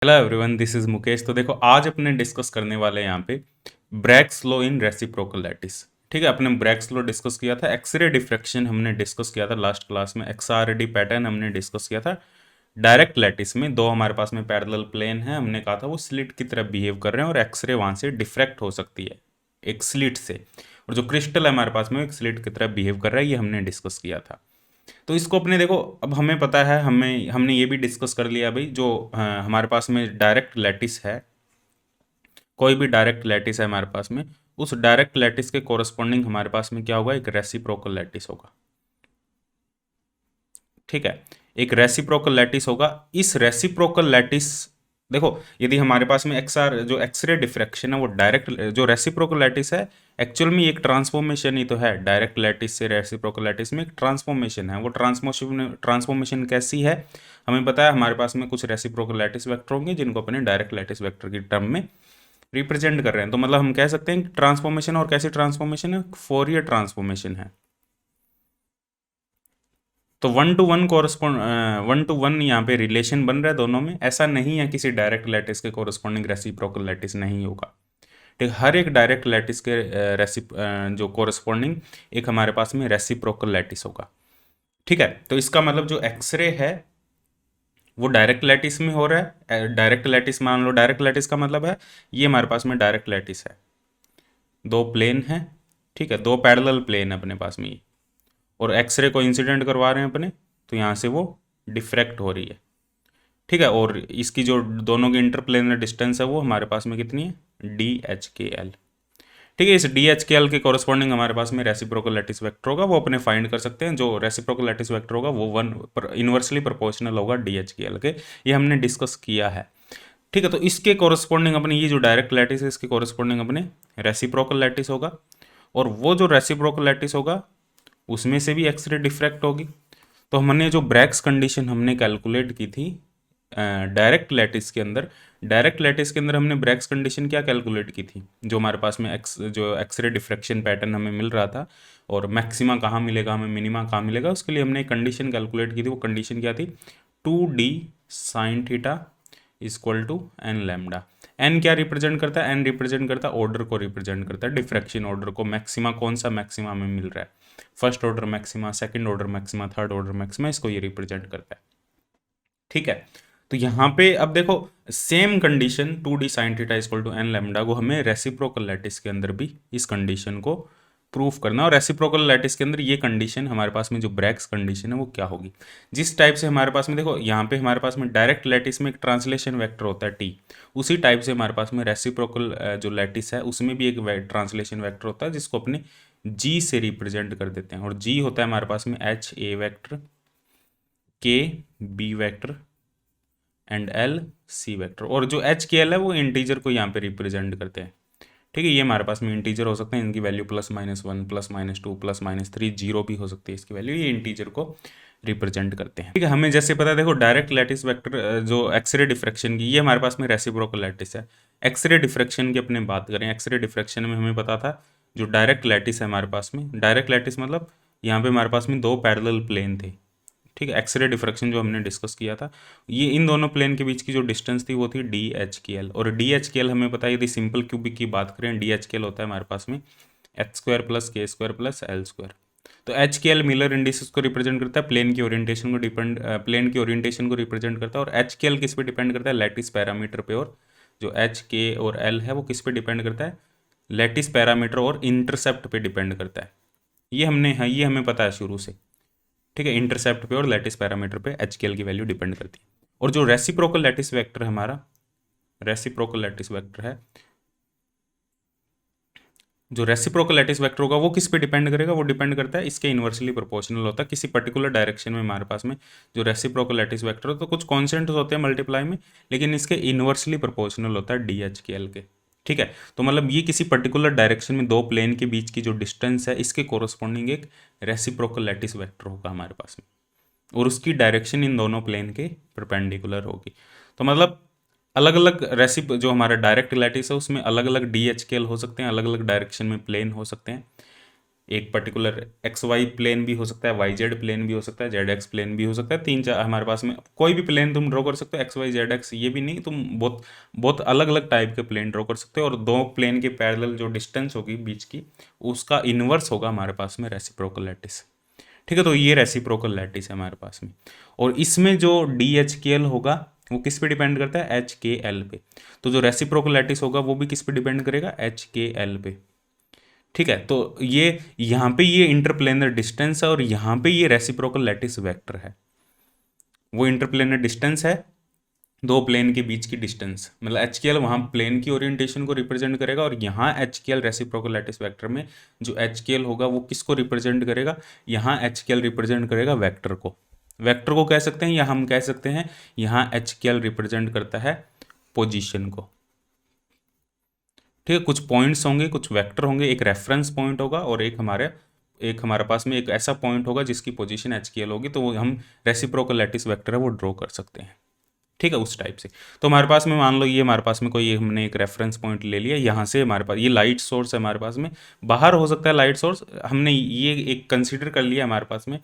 Hello everyone, this is Mukesh. तो देखो, आज अपने डिस्कस करने वाले हैं यहाँ पे Bragg's law in reciprocal lattice. ठीक है, अपने ब्रैग्स लॉ डिस्कस किया था, एक्सरे डिफ्रैक्शन हमने डिस्कस किया था लास्ट क्लास में, एक्सआरडी पैटर्न हमने डिस्कस किया था। डायरेक्ट लैटिस में दो हमारे पास में पैरेलल प्लेन है, हमने कहा था वो स्लिट की तरह बिहेव कर रहे हैं और एक्सरे वहाँ से डिफ्रैक्ट हो सकती है एक स्लिट से, और जो क्रिस्टल है हमारे पास में एक स्लिट की तरह बिहेव कर रहा है, ये हमने डिस्कस किया था। तो इसको अपने देखो, अब हमें पता है, हमने ये भी डिस्कस कर लिया भाई, जो हमारे पास में डायरेक्ट लैटिस है, कोई भी डायरेक्ट लैटिस है हमारे पास में, उस डायरेक्ट लैटिस के कोरस्पॉन्डिंग हमारे पास में क्या होगा, एक रेसिप्रोकल लैटिस होगा। ठीक है, एक रेसिप्रोकल लैटिस होगा। इस रेसिप्रोकल लैटिस, देखो, यदि हमारे पास में एक्सआर जो एक्सरे डिफ्रैक्शन है वो डायरेक्ट, जो रेसिप्रोकल लैटिस है एक्चुअल में एक ट्रांसफॉर्मेशन ही तो है। डायरेक्ट लैटिस से रेसिप्रोकल लैटिस में एक ट्रांसफॉर्मेशन है। वो ट्रांसफॉर्मेशन कैसी है हमें पता है। हमारे पास में कुछ रेसिप्रोकल लैटिस वेक्टर होंगे जिनको अपने डायरेक्ट लैटिस वेक्टर की टर्म में रिप्रेजेंट कर रहे हैं। तो मतलब हम कह सकते हैं ट्रांसफॉर्मेशन, और कैसी ट्रांसफॉर्मेशन है, फोरियर ट्रांसफॉर्मेशन है। तो one two one correspond, one two one यहाँ पे रिलेशन बन रहा है दोनों में। ऐसा नहीं है किसी डायरेक्ट लैटिस के कोरस्पॉन्डिंग रेसिप्रोकल लैटिस नहीं होगा। ठीक, हर एक डायरेक्ट लैटिस के जो कोरस्पॉन्डिंग एक हमारे पास में रेसिप्रोकल लैटिस होगा। ठीक है, तो इसका मतलब जो एक्सरे है वो डायरेक्ट लैटिस में हो रहा है। डायरेक्ट लैटिस मान लो, डायरेक्ट लैटिस का मतलब है ये हमारे पास में डायरेक्ट लैटिस है, दो प्लेन है। ठीक है, दो पैरेलल प्लेन है अपने पास में ये, और एक्सरे को इंसिडेंट करवा रहे हैं अपने, तो यहाँ से वो डिफ्रैक्ट हो रही है। ठीक है, और इसकी जो दोनों की इंटरप्लेनर डिस्टेंस है वो हमारे पास में कितनी है, डी एच के एल। ठीक है, इस डी एच के एल के कॉरस्पॉन्डिंग हमारे पास में रेसिप्रोकल लैटिस वेक्टर होगा, वो अपने फाइंड कर सकते हैं। जो रेसिप्रोकल लैटिस वेक्टर होगा वो वन इनवर्सली प्रोपोर्शनल होगा डी एच के एल के। ये हमने डिस्कस किया है। ठीक है, तो इसके कॉरस्पॉन्डिंग अपने ये जो डायरेक्ट लैटिस है इसके कॉरस्पॉन्डिंग अपने रेसिप्रोकल लैटिस होगा, और वो जो रेसिप्रोकल लैटिस होगा उसमें से भी एक्सरे डिफ्रैक्ट होगी। तो हमने जो ब्रैग्स कंडीशन हमने कैलकुलेट की थी डायरेक्ट लैटिस के अंदर, डायरेक्ट लैटिस के अंदर हमने ब्रैग्स कंडीशन क्या कैलकुलेट की थी, जो हमारे पास में जो एक्सरे डिफ्रैक्शन पैटर्न हमें मिल रहा था, और मैक्सिमा कहाँ मिलेगा हमें, मिनिमा कहाँ मिलेगा, उसके लिए हमने एक कंडीशन कैलकुलेट की थी। वो कंडीशन क्या थी, 2d sine theta equal to n lambda. N क्या रिप्रेजेंट करता है, एन रिप्रेजेंट करता है ऑर्डर को, रिप्रेजेंट करता है डिफ्रैक्शन ऑर्डर को। मैक्सिमा कौन सा मैक्सिमा हमें मिल रहा है, first order maxima, second order maxima, third order maxima, इसको ये रिप्रेजेंट करता है। ठीक है, तो यहाँ पे अब देखो, same condition 2d sine theta equal to n lambda को हमें रेसिप्रोकल लैटिस के अंदर भी इस कंडीशन को प्रूफ करना। और रेसिप्रोकल लैटिस के अंदर ये कंडीशन हमारे पास में जो ब्रैग्स कंडीशन है वो क्या होगी, जिस टाइप से हमारे पास में, देखो यहाँ पे हमारे पास में डायरेक्ट लैटिस में एक ट्रांसलेशन वेक्टर होता है टी, उसी टाइप से हमारे पास में रेसिप्रोकल जो लैटिस है उसमें भी एक ट्रांसलेशन वेक्टर होता है जिसको अपने जी से रिप्रेजेंट कर देते हैं। और जी होता है हमारे पास में h a vector, k b vector and l c vector. और जो एच के एल है वो इंटीजर को यहाँ पे रिप्रेजेंट करते हैं। ठीक है, ये हमारे पास में इंटीजर हो सकते हैं, इनकी वैल्यू +-1 +-2 +-3, जीरो भी हो सकती है इसकी वैल्यू, ये इंटीजर को रिप्रेजेंट करते हैं। ठीक है, हमें जैसे पता है, देखो डायरेक्ट लैटिस वेक्टर जो एक्सरे डिफ्रैक्शन की, ये हमारे पास में रेसिप्रोकल लैटिस है। एक्सरे डिफ्रैक्शन की अपने बात करें, एक्सरे डिफ्रैक्शन में हमें पता था जो डायरेक्ट लैटिस है हमारे पास में, डायरेक्ट लैटिस मतलब यहाँ पे हमारे पास में दो पैरेलल प्लेन थे। ठीक है, एक्सरे डिफ्रैक्शन जो हमने डिस्कस किया था, ये इन दोनों प्लेन के बीच की जो डिस्टेंस थी वो थी डी एच के एल। और डी एच के एल हमें पता है, यदि सिंपल क्यूबिक की बात करें, डी एच के एल होता है हमारे पास में एच स्क्वायर प्लस के स्क्वायर प्लस एल स्क्वायर। तो एच के एल मिलर इंडिसेस को रिप्रेजेंट करता है, प्लेन की ओरिएंटेशन को प्लेन की ओरिएंटेशन को रिप्रेजेंट करता है। और एच के एल किस पे डिपेंड करता है, लैटिस पैरामीटर पे। और जो एच के और एल है वो किस पे डिपेंड करता है, लैटिस पैरामीटर और इंटरसेप्ट पे डिपेंड करता है। ये हमें पता है शुरू से। ठीक है, इंटरसेप्ट पे और लैटिस पैरामीटर पे एच के एल की वैल्यू डिपेंड करती है। और जो रेसिप्रोकल लैटिस वेक्टर है हमारा, रेसिप्रोकल लैटिस वेक्टर है, जो रेसिप्रोकल लैटिस वेक्टर होगा वो किस पे डिपेंड करेगा, वो डिपेंड करता है इसके इन्वर्सली प्रोपोर्शनल होता है किसी पर्टिकुलर डायरेक्शन में। हमारे पास में जो रेसिप्रोकल लैटिस वेक्टर हो तो कुछ कॉन्स्टेंट होते हैं मल्टीप्लाई में, लेकिन इसके इन्वर्सली प्रोपोर्शनल होता है डी एच के एल के। ठीक है, तो मतलब ये किसी पर्टिकुलर डायरेक्शन में दो प्लेन के बीच की जो डिस्टेंस है इसके कोरोस्पॉन्डिंग एक रेसिप्रोकल लैटिस वेक्टर होगा हमारे पास में, और उसकी डायरेक्शन इन दोनों प्लेन के परपेंडिकुलर होगी। तो मतलब अलग अलग रेसिप जो हमारा डायरेक्ट लैटिस है उसमें अलग अलग डी एच के एल हो सकते हैं, अलग अलग डायरेक्शन में प्लेन हो सकते हैं। एक पर्टिकुलर एक्स वाई प्लेन भी हो सकता है, वाई जेड प्लेन भी हो सकता है, जेड एक्स प्लेन भी हो सकता है, तीन चार हमारे पास में कोई भी प्लेन तुम ड्रॉ कर सकते हो, एक्स वाई जेड एक्स, ये भी नहीं, तुम बहुत बहुत अलग अलग टाइप के प्लेन ड्रॉ कर सकते हो। और दो प्लेन के पैरेलल जो डिस्टेंस होगी बीच की, उसका इन्वर्स होगा हमारे पास में रेसिप्रोकल लैटिस। ठीक है, तो ये रेसिप्रोकल लैटिस है हमारे पास में। और इसमें जो डी एच के एल होगा वो किस पे डिपेंड करता है, एच के एल पे। तो जो रेसिप्रोकल लैटिस होगा वो भी किस पे डिपेंड करेगा, एच के एल पे। ठीक है, तो ये यहाँ पे ये इंटरप्लेनर डिस्टेंस है और यहाँ पे ये रेसिप्रोकल लैटिस वेक्टर है। वो इंटरप्लेनर डिस्टेंस है, दो प्लेन के बीच की डिस्टेंस, मतलब एच के एल वहाँ प्लेन की ओरिएंटेशन को रिप्रेजेंट करेगा, और यहाँ एच के एल रेसिप्रोकल लैटिस वेक्टर में जो एच के एल होगा वो किसको रिप्रेजेंट करेगा, यहाँ एच के एल रिप्रेजेंट करेगा वेक्टर को। वेक्टर को कह सकते हैं या हम कह सकते हैं यहाँ एच के एल रिप्रेजेंट करता है पोजीशन को। ठीक है, कुछ पॉइंट्स होंगे, कुछ वेक्टर होंगे, एक रेफरेंस पॉइंट होगा और एक हमारे पास में एक ऐसा पॉइंट होगा जिसकी पोजीशन एच के एल होगी, तो वो हम रेसिप्रोकल लैटिस वेक्टर है वो ड्रॉ कर सकते हैं। ठीक है, उस टाइप से। तो हमारे पास में मान लो ये हमारे पास में कोई हमने एक रेफरेंस पॉइंट ले लिया, यहाँ से हमारे पास ये लाइट सोर्स है हमारे पास में, बाहर हो सकता है लाइट सोर्स, हमने ये एक कंसीडर कर लिया हमारे पास में,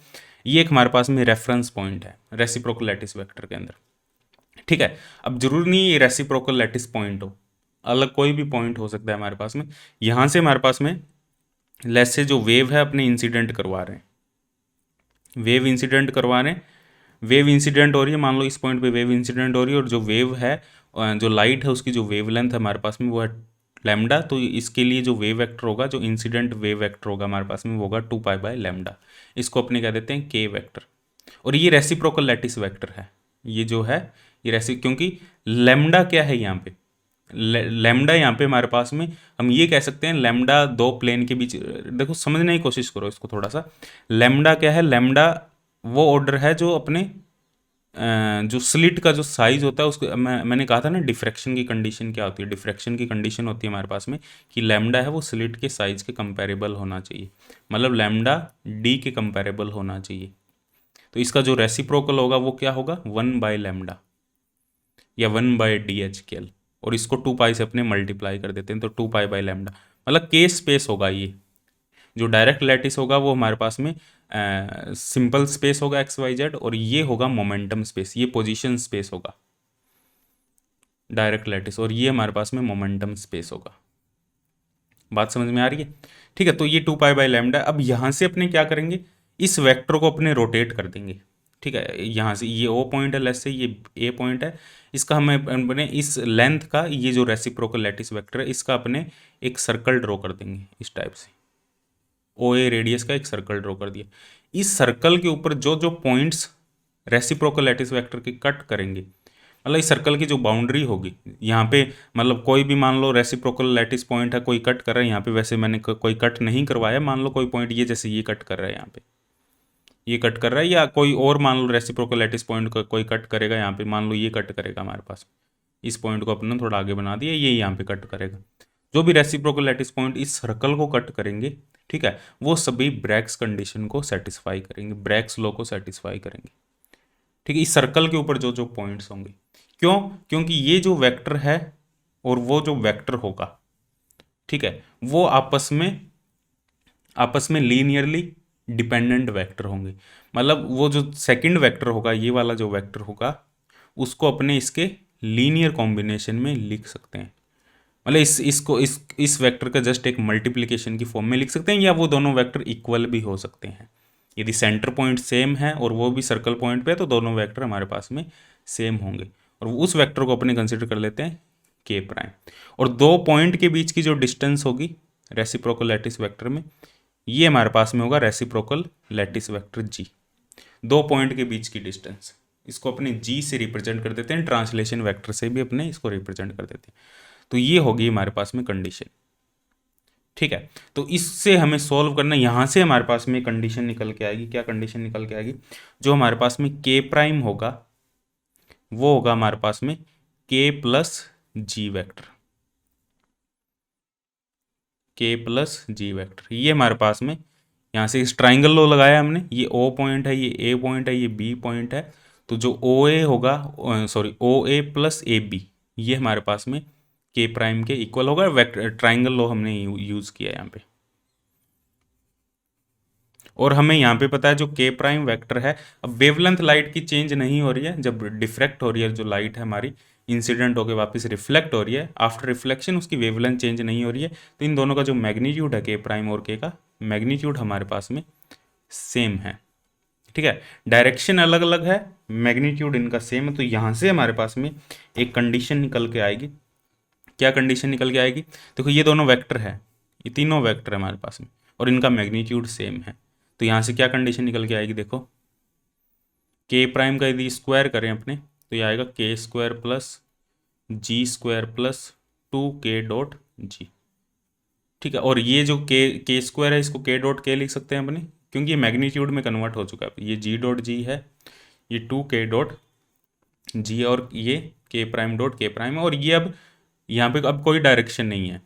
ये एक हमारे पास में रेफरेंस पॉइंट है रेसिप्रोकल लैटिस वेक्टर के अंदर। ठीक है, अब जरूरी नहीं ये रेसिप्रोकल लैटिस पॉइंट हो, अलग कोई भी पॉइंट हो सकता है हमारे पास में। यहाँ से हमारे पास में लेट्स से जो वेव है अपने इंसिडेंट करवा रहे हैं, वेव इंसिडेंट करवा रहे हैं, वेव इंसिडेंट हो रही है, मान लो इस पॉइंट पे वेव इंसिडेंट हो रही है, और जो वेव है जो लाइट है उसकी जो वेव लेंथ है हमारे पास में वो है लैम्डा। तो इसके लिए जो वेव वेक्टर होगा, जो इंसिडेंट वेव वेक्टर होगा हमारे पास में वो होगा 2π/λ। इसको अपने क्या देते हैं, के वेक्टर। और ये रेसिप्रोकल लैटिस वेक्टर है, ये जो है ये क्योंकि लैम्डा क्या है यहाँ पे, लैम्डा यहाँ पे हमारे पास में हम ये कह सकते हैं लैम्डा दो प्लेन के बीच, देखो समझने की कोशिश करो इसको थोड़ा सा। लैम्डा क्या है, लैम्डा वो ऑर्डर है जो अपने जो स्लिट का जो साइज होता है उसको मैंने कहा था ना डिफ्रैक्शन की कंडीशन क्या होती है, डिफ्रैक्शन की कंडीशन होती है हमारे पास में कि लैम्डा है वो स्लिट के साइज के कंपेरेबल होना चाहिए, मतलब लैम्डा डी के कंपेरेबल होना चाहिए। तो इसका जो रेसिप्रोकल होगा वो क्या होगा, 1/λ या 1/DHKL, और इसको 2π से अपने मल्टीप्लाई कर देते हैं तो 2π/λ, मतलब के स्पेस होगा। ये जो डायरेक्ट लैटिस होगा वो हमारे पास में सिंपल स्पेस होगा एक्स वाई जेड, और ये होगा मोमेंटम स्पेस, ये पोजीशन स्पेस होगा डायरेक्ट लैटिस, और ये हमारे पास में मोमेंटम स्पेस होगा। बात समझ में आ रही है? ठीक है, तो ये 2π/λ। अब यहाँ से अपने क्या करेंगे, इस वेक्टर को अपने रोटेट कर देंगे। ठीक है, यहाँ से ये ओ पॉइंट है, लेट्स से ये ए पॉइंट है, इसका हमें अपने इस लेंथ का ये जो रेसिप्रोकल लैटिस वेक्टर है इसका अपने एक सर्कल ड्रॉ कर देंगे इस टाइप से। ओ ए रेडियस का एक सर्कल ड्रॉ कर दिया, इस सर्कल के ऊपर जो जो पॉइंट्स रेसिप्रोकल लैटिस वेक्टर के कट करेंगे, मतलब इस सर्कल की जो बाउंड्री होगी यहाँ पे, मतलब कोई भी मान लो रेसिप्रोकल लैटिस पॉइंट है, कोई कट कर रहा है यहाँ पे, वैसे मैंने कोई कट नहीं करवाया, मान लो कोई पॉइंट ये जैसे ये कट कर रहा है यहाँ पे, ये कट कर रहा है, या कोई और मान लो रेसिप्रोकल लैटिस पॉइंट को कोई कट करेगा यहाँ पे, मान लो ये कट करेगा हमारे पास, इस पॉइंट को अपने थोड़ा आगे बना दिया, ये यहाँ पे कट करेगा। जो भी रेसिप्रोकल लैटिस पॉइंट इस सर्कल को कट करेंगे, ठीक है, वो सभी ब्रैग्स कंडीशन को सेटिस्फाई करेंगे, ब्रैग्स लॉ को सेटिस्फाई करेंगे। ठीक है, इस सर्कल के ऊपर जो जो पॉइंट्स होंगे, क्यों, क्योंकि ये जो वेक्टर है और वो जो वेक्टर होगा, ठीक है, वो आपस में लीनियरली डिपेंडेंट वेक्टर होंगे। मतलब वो जो सेकंड वेक्टर होगा, ये वाला जो वेक्टर होगा, उसको अपने इसके लीनियर कॉम्बिनेशन में लिख सकते हैं, मतलब इस वेक्टर का जस्ट एक मल्टीप्लिकेशन की फॉर्म में लिख सकते हैं, या वो दोनों वेक्टर इक्वल भी हो सकते हैं। यदि सेंटर पॉइंट सेम है और वो भी सर्कल पॉइंट पे है तो दोनों वेक्टर हमारे पास में सेम होंगे, और उस वेक्टर को अपने कंसिडर कर लेते हैं के प्राइम। और दो पॉइंट के बीच की जो डिस्टेंस होगी रेसिप्रोकल लैटिस वेक्टर में, ये हमारे पास में होगा रेसिप्रोकल लैटिस वेक्टर जी। दो पॉइंट के बीच की डिस्टेंस, इसको अपने जी से रिप्रेजेंट कर देते हैं, ट्रांसलेशन वेक्टर से भी अपने इसको रिप्रेजेंट कर देते हैं। तो ये होगी हमारे पास में कंडीशन। ठीक है, तो इससे हमें सॉल्व करना, यहाँ से हमारे पास में कंडीशन निकल के आएगी, क्या कंडीशन निकल के आएगी, जो हमारे पास में के प्राइम होगा वो होगा हमारे पास में के प्लस जी वेक्टर, के प्लस जी वेक्टर। ये हमारे पास में यहाँ से इस ट्राइंगल लो लगाया हमने, ये ओ पॉइंट है, ये ए पॉइंट है, ये बी पॉइंट है, तो जो ओ ए होगा, sorry O A plus A B, ये हमारे पास में के प्राइम के इक्वल होगा। वेक्टर ट्राइंगल लो हमने यूज़ किया यहाँ पे। और हमें यहाँ पे पता है जो के प्राइम वेक्टर है, अब वेवलेंथ लाइट की चेंज नहीं हो रही है, जब डिफ्रैक्ट हो रही है जो लाइट है हमारी, इंसिडेंट होकर वापस रिफ्लेक्ट हो रही है, आफ्टर रिफ्लेक्शन उसकी वेवलेंथ चेंज नहीं हो रही है, तो इन दोनों का जो मैग्नीट्यूड है के प्राइम और के का मैग्नीट्यूड हमारे पास में सेम है। ठीक है, डायरेक्शन अलग अलग है, मैग्नीट्यूड इनका सेम है, तो यहाँ से हमारे पास में एक कंडीशन निकल के आएगी। क्या कंडीशन निकल के आएगी? देखो ये दोनों वेक्टर है, ये तीनों वेक्टर है हमारे पास में, और इनका मैग्नीट्यूड सेम है, तो यहाँ से क्या कंडीशन निकल के आएगी? देखो के प्राइम का यदि स्क्वायर करें अपने, तो ये आएगा के स्क्वायर प्लस जी square plus 2k dot g. ठीक है, और ये जो के स्क्वायर है इसको के डॉट के लिख सकते हैं अपने, क्योंकि ये मैग्नीट्यूड में कन्वर्ट हो चुका है, ये जी डॉट जी है, ये 2k डॉट जी, और ये के प्राइम डॉट के प्राइम, और ये अब यहाँ पे अब कोई डायरेक्शन नहीं है,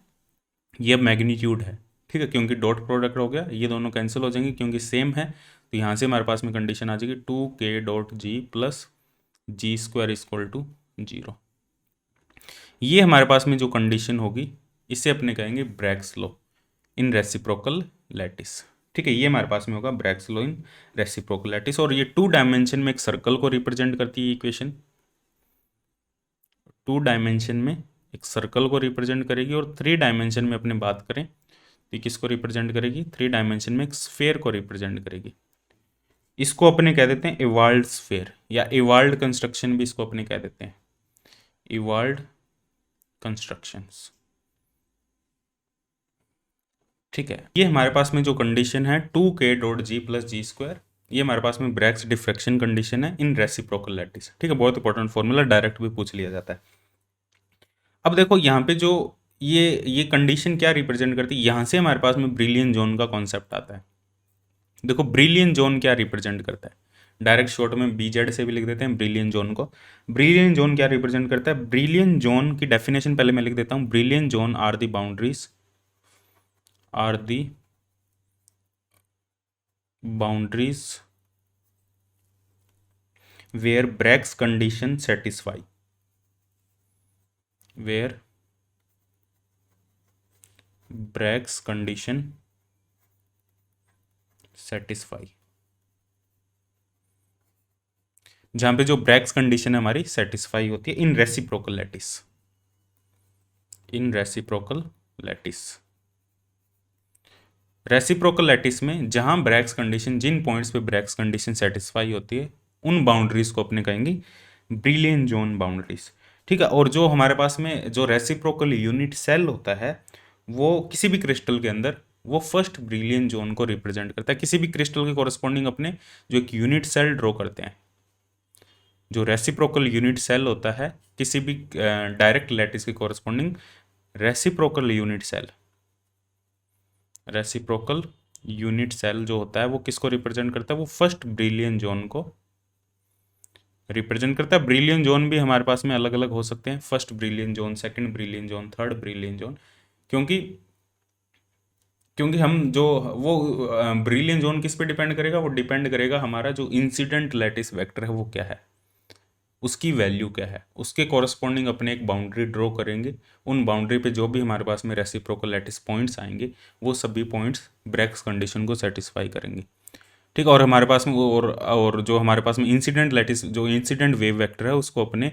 ये अब मैग्नीट्यूड है। ठीक है, क्योंकि डॉट प्रोडक्ट हो गया, ये दोनों कैंसिल हो जाएंगे क्योंकि सेम है, तो यहाँ से हमारे पास में कंडीशन आ जाएगी 2k dot G plus ji square equal to 0। ये हमारे पास में जो कंडीशन होगी इसे अपने कहेंगे Bragg's law in reciprocal lattice. ठीक है, ये हमारे पास में होगा Bragg's law in reciprocal lattice, और ये 2 डायमेंशन में एक सर्कल को रिप्रेजेंट करती है इक्वेशन, 2 डायमेंशन में एक सर्कल को रिप्रेजेंट करेगी, और 3 डायमेंशन में अपने बात करें तो किसको रिप्रेजेंट करेगी? 3 डायमेंशन में एक स्फेयर को रिप्रेजेंट करेगी। इसको अपने कह देते हैं इवाल्ड स्फेयर, या इवाल्ड कंस्ट्रक्शन भी इसको अपने कह देते हैं, इवाल्ड कंस्ट्रक्शंस। ठीक है, ये हमारे पास में जो कंडीशन है 2k डॉट जी प्लस जी स्क्वायर, ये हमारे पास में ब्रैग्स डिफ्रैक्शन कंडीशन है इन रेसिप्रोकल लैटिस। ठीक है, बहुत इंपॉर्टेंट फॉर्मूला, डायरेक्ट भी पूछ लिया जाता है। अब देखो यहाँ पे जो ये कंडीशन क्या रिप्रेजेंट करती है, यहाँ से हमारे पास में ब्रिलियन जोन का कॉन्सेप्ट आता है। देखो ब्रिलियन जोन क्या रिप्रेजेंट करता है, डायरेक्ट शॉर्ट में BZ से भी लिख देते हैं ब्रिलियन जोन को। ब्रिलियन जोन क्या रिप्रेजेंट करता है? ब्रिलियन जोन की डेफिनेशन पहले मैं लिख देता हूँ, Brillouin zone are the boundaries, are the boundaries where Bragg's condition satisfy, where Bragg's condition satisfy, जहां पे जो ब्रैग्स कंडीशन है हमारी सेटिस्फाई होती है इन रेसिप्रोकल लैटिस, इन रेसिप्रोकल लैटिस। रेसिप्रोकल लैटिस में जहां ब्रैग्स कंडीशन, जिन पॉइंट्स पे ब्रैग्स कंडीशन सेटिस्फाई होती है उन बाउंड्रीज को अपने कहेंगे ब्रिलियन जोन बाउंड्रीज। ठीक है, और जो हमारे पास में जो रेसिप्रोकल यूनिट सेल होता है वो किसी भी क्रिस्टल के अंदर वो फर्स्ट ब्रिलियन जोन को रिप्रेजेंट करता है, किसी भी क्रिस्टल के कॉरस्पॉन्डिंग अपने जो एक यूनिट सेल ड्रॉ करते हैं। जो रेसिप्रोकल यूनिट सेल होता है किसी भी डायरेक्ट लैटिस के corresponding, reciprocal unit cell, reciprocal unit cell जो होता है वो किसको रिप्रेजेंट करता है? वो फर्स्ट ब्रिलियन जोन को रिप्रेजेंट करता है। ब्रिलियन जोन भी हमारे पास में अलग अलग हो सकते हैं, first Brillouin zone, second brilliant zone, third brilliant zone, क्योंकि क्योंकि हम जो वो ब्रिलियन जोन किस पे डिपेंड करेगा? वो डिपेंड करेगा हमारा जो इंसिडेंट लैटिस वेक्टर है वो क्या है, उसकी वैल्यू क्या है, उसके कॉरस्पॉन्डिंग अपने एक बाउंड्री ड्रॉ करेंगे। उन बाउंड्री पे जो भी हमारे पास में रेसिप्रोकल लैटिस पॉइंट्स आएंगे वो सभी पॉइंट्स ब्रैग्स कंडीशन को सेटिस्फाई करेंगे। ठीक है, और हमारे पास में वो और जो हमारे पास में इंसिडेंट लैटिस, जो इंसिडेंट वेव वेक्टर है उसको अपने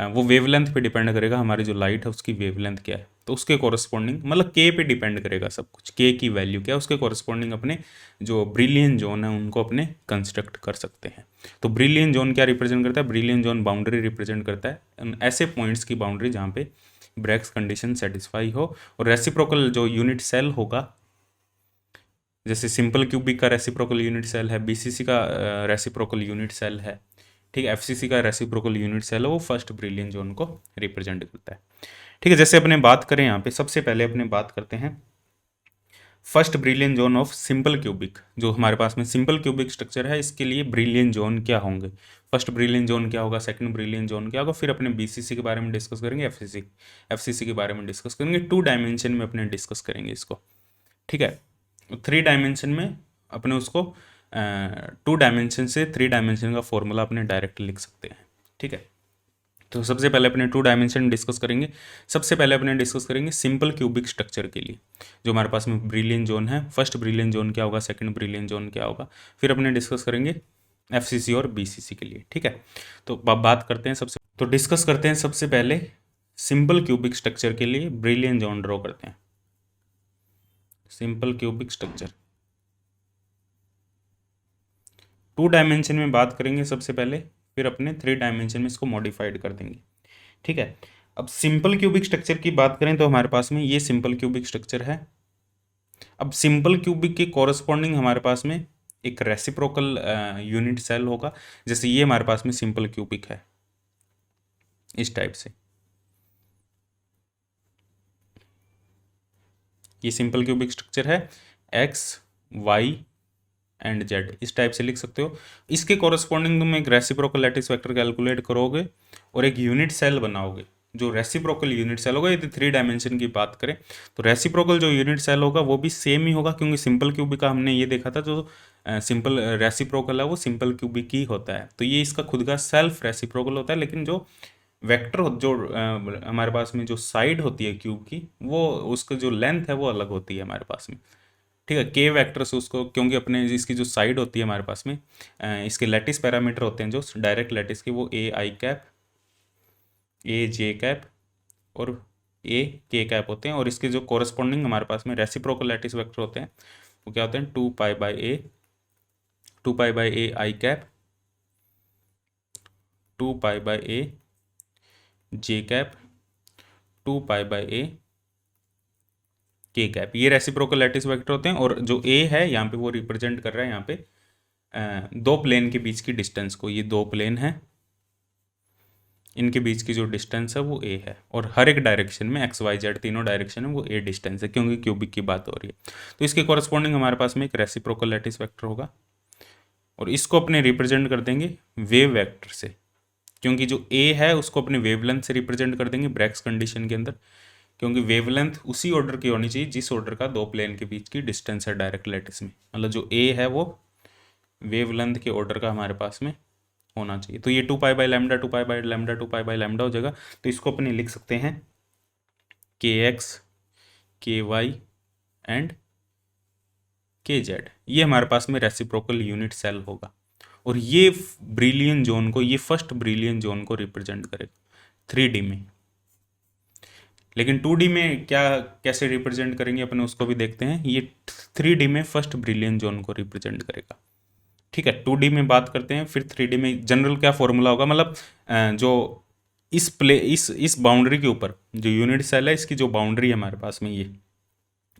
वो वेवलेंथ पे डिपेंड करेगा, हमारी जो लाइट है उसकी वेवलेंथ क्या है, तो उसके कॉरस्पॉन्डिंग मतलब के पे डिपेंड करेगा सब कुछ, के की वैल्यू क्या है उसके कॉरस्पॉन्डिंग अपने जो ब्रिलियन जोन है उनको अपने कंस्ट्रक्ट कर सकते हैं। तो ब्रिलियन जोन क्या रिप्रेजेंट करता है? ब्रिलियन जोन बाउंड्री रिप्रेजेंट करता है ऐसे पॉइंट्स की बाउंड्री जहाँ पे ब्रैग्स कंडीशन सेटिस्फाई हो, और रेसिप्रोकल जो यूनिट सेल होगा, जैसे सिंपल क्यूबिक का रेसिप्रोकल यूनिट सेल है, BCC का रेसिप्रोकल यूनिट सेल है, ठीक है, FCC का रेसिप्रोकल यूनिट सेल है, वो फर्स्ट ब्रिलियन जोन को रिप्रेजेंट करता है। ठीक है, जैसे अपने बात करें यहाँ पे सबसे पहले अपने बात करते हैं first Brillouin zone of simple cubic. जो हमारे पास में सिंपल क्यूबिक स्ट्रक्चर है इसके लिए ब्रिलियन जोन क्या होंगे, फर्स्ट ब्रिलियन जोन क्या होगा, सेकंड ब्रिलियन जोन क्या होगा, फिर अपने BCC के बारे में डिस्कस करेंगे, FCC के बारे में डिस्कस करेंगे, 2 डायमेंशन में अपने डिस्कस करेंगे इसको। ठीक है, 3 डायमेंशन में अपने उसको 2 डायमेंशन से 3 डायमेंशन का फॉर्मूला अपने डायरेक्ट लिख सकते हैं। ठीक है, तो सबसे पहले अपने टू डायमेंशन डिस्कस करेंगे। सबसे पहले अपने डिस्कस करेंगे सिंपल क्यूबिक स्ट्रक्चर के लिए जो हमारे पास में ब्रिलियन जोन है। फर्स्ट ब्रिलियन जोन क्या होगा, सेकंड ब्रिलियन जोन क्या होगा, फिर अपने डिस्कस करेंगे एफसीसी और बीसीसी के लिए। ठीक है, तो अब बात करते हैं तो डिस्कस करते हैं सबसे पहले सिंपल क्यूबिक स्ट्रक्चर के लिए ब्रिलियन जोन ड्रॉ करते हैं। Simple cubic structure two dimension में बात करेंगे सबसे पहले, फिर अपने थ्री डायमेंशन में इसको मॉडिफाइड कर देंगे। ठीक है, अब सिंपल क्यूबिक स्ट्रक्चर की बात करें तो हमारे पास में ये सिंपल क्यूबिक स्ट्रक्चर है। अब सिंपल क्यूबिक के कॉरस्पॉन्डिंग हमारे पास में एक रेसिप्रोकल यूनिट सेल होगा। जैसे ये हमारे पास में सिंपल क्यूबिक है इस टाइप से, ये सिंपल क्यूबिक स्ट्रक्चर है एक्स वाई एंड जेड, इस टाइप से लिख सकते हो। इसके कॉरस्पॉन्डिंग तुम एक रेसिप्रोकल लैटिस वेक्टर कैलकुलेट करोगे और एक यूनिट सेल बनाओगे। जो रेसिप्रोकल यूनिट सेल होगा, यदि थ्री डायमेंशन की बात करें तो रेसिप्रोकल जो यूनिट सेल होगा वो भी सेम ही होगा, क्योंकि सिंपल क्यूबिक का हमने ये देखा था जो सिंपल रेसिप्रोकल है वो सिंपल क्यूबिक ही होता है। तो ये इसका खुद का सेल्फ रेसिप्रोकल होता है, लेकिन जो वेक्टर जो हमारे पास में जो साइड होती है क्यूब की, वो उसका जो लेंथ है वो अलग होती है हमारे पास में। ठीक है, के वेक्टर से उसको, क्योंकि अपने इसकी जो साइड होती है हमारे पास में इसके लैटिस पैरामीटर होते हैं जो डायरेक्ट लैटिस के, वो ए आई कैप, ए जे कैप और ए के कैप होते हैं। और इसके जो कॉरस्पॉन्डिंग हमारे पास में रेसिप्रोकल लैटिस वेक्टर होते हैं वो क्या होते हैं, two pi by A I cap, two pi by A J cap, two pi by a k cap. ये रेसिप्रोकल लैटिस वेक्टर होते हैं। और जो ए है यहाँ पे वो रिप्रेजेंट कर रहा है यहाँ पे दो प्लेन के बीच की डिस्टेंस को। ये दो प्लेन है, इनके बीच की जो डिस्टेंस है वो ए है, और हर एक डायरेक्शन में एक्स वाई जेड तीनों डायरेक्शन में वो ए डिस्टेंस है, क्योंकि क्यूबिक की बात हो रही है। तो इसके कॉरस्पॉन्डिंग हमारे पास में एक रेसिप्रोकल लैटिस वेक्टर होगा, और इसको अपने रिप्रेजेंट कर देंगे वेव वेक्टर से, क्योंकि जो ए है उसको अपने वेवलेंथ से रिप्रेजेंट कर देंगे ब्रैग्स कंडीशन के अंदर, क्योंकि वेवलेंथ उसी ऑर्डर की होनी चाहिए जिस ऑर्डर का दो प्लेन के बीच की डिस्टेंस है डायरेक्ट लैटिस में। मतलब जो ए है वो वेवलेंथ के ऑर्डर का हमारे पास में होना चाहिए। तो ये two pi by lambda, two pi by lambda, two pi by lambda हो जाएगा। तो इसको अपने लिख सकते हैं के एक्स, के वाई एंड के जेड। ये हमारे पास में रेसिप्रोकल यूनिट सेल होगा, और ये ब्रिलियन जोन को, ये फर्स्ट ब्रिलियन जोन को रिप्रेजेंट करेगा 3D में। लेकिन 2D में क्या कैसे रिप्रेजेंट करेंगे अपने उसको भी देखते हैं। ये 3D में फर्स्ट ब्रिलियन जोन को रिप्रेजेंट करेगा। ठीक है, 2D में बात करते हैं, फिर 3D में जनरल क्या फॉर्मूला होगा। मतलब जो इस बाउंड्री के ऊपर जो यूनिट सेल है, इसकी जो बाउंड्री है हमारे पास में, ये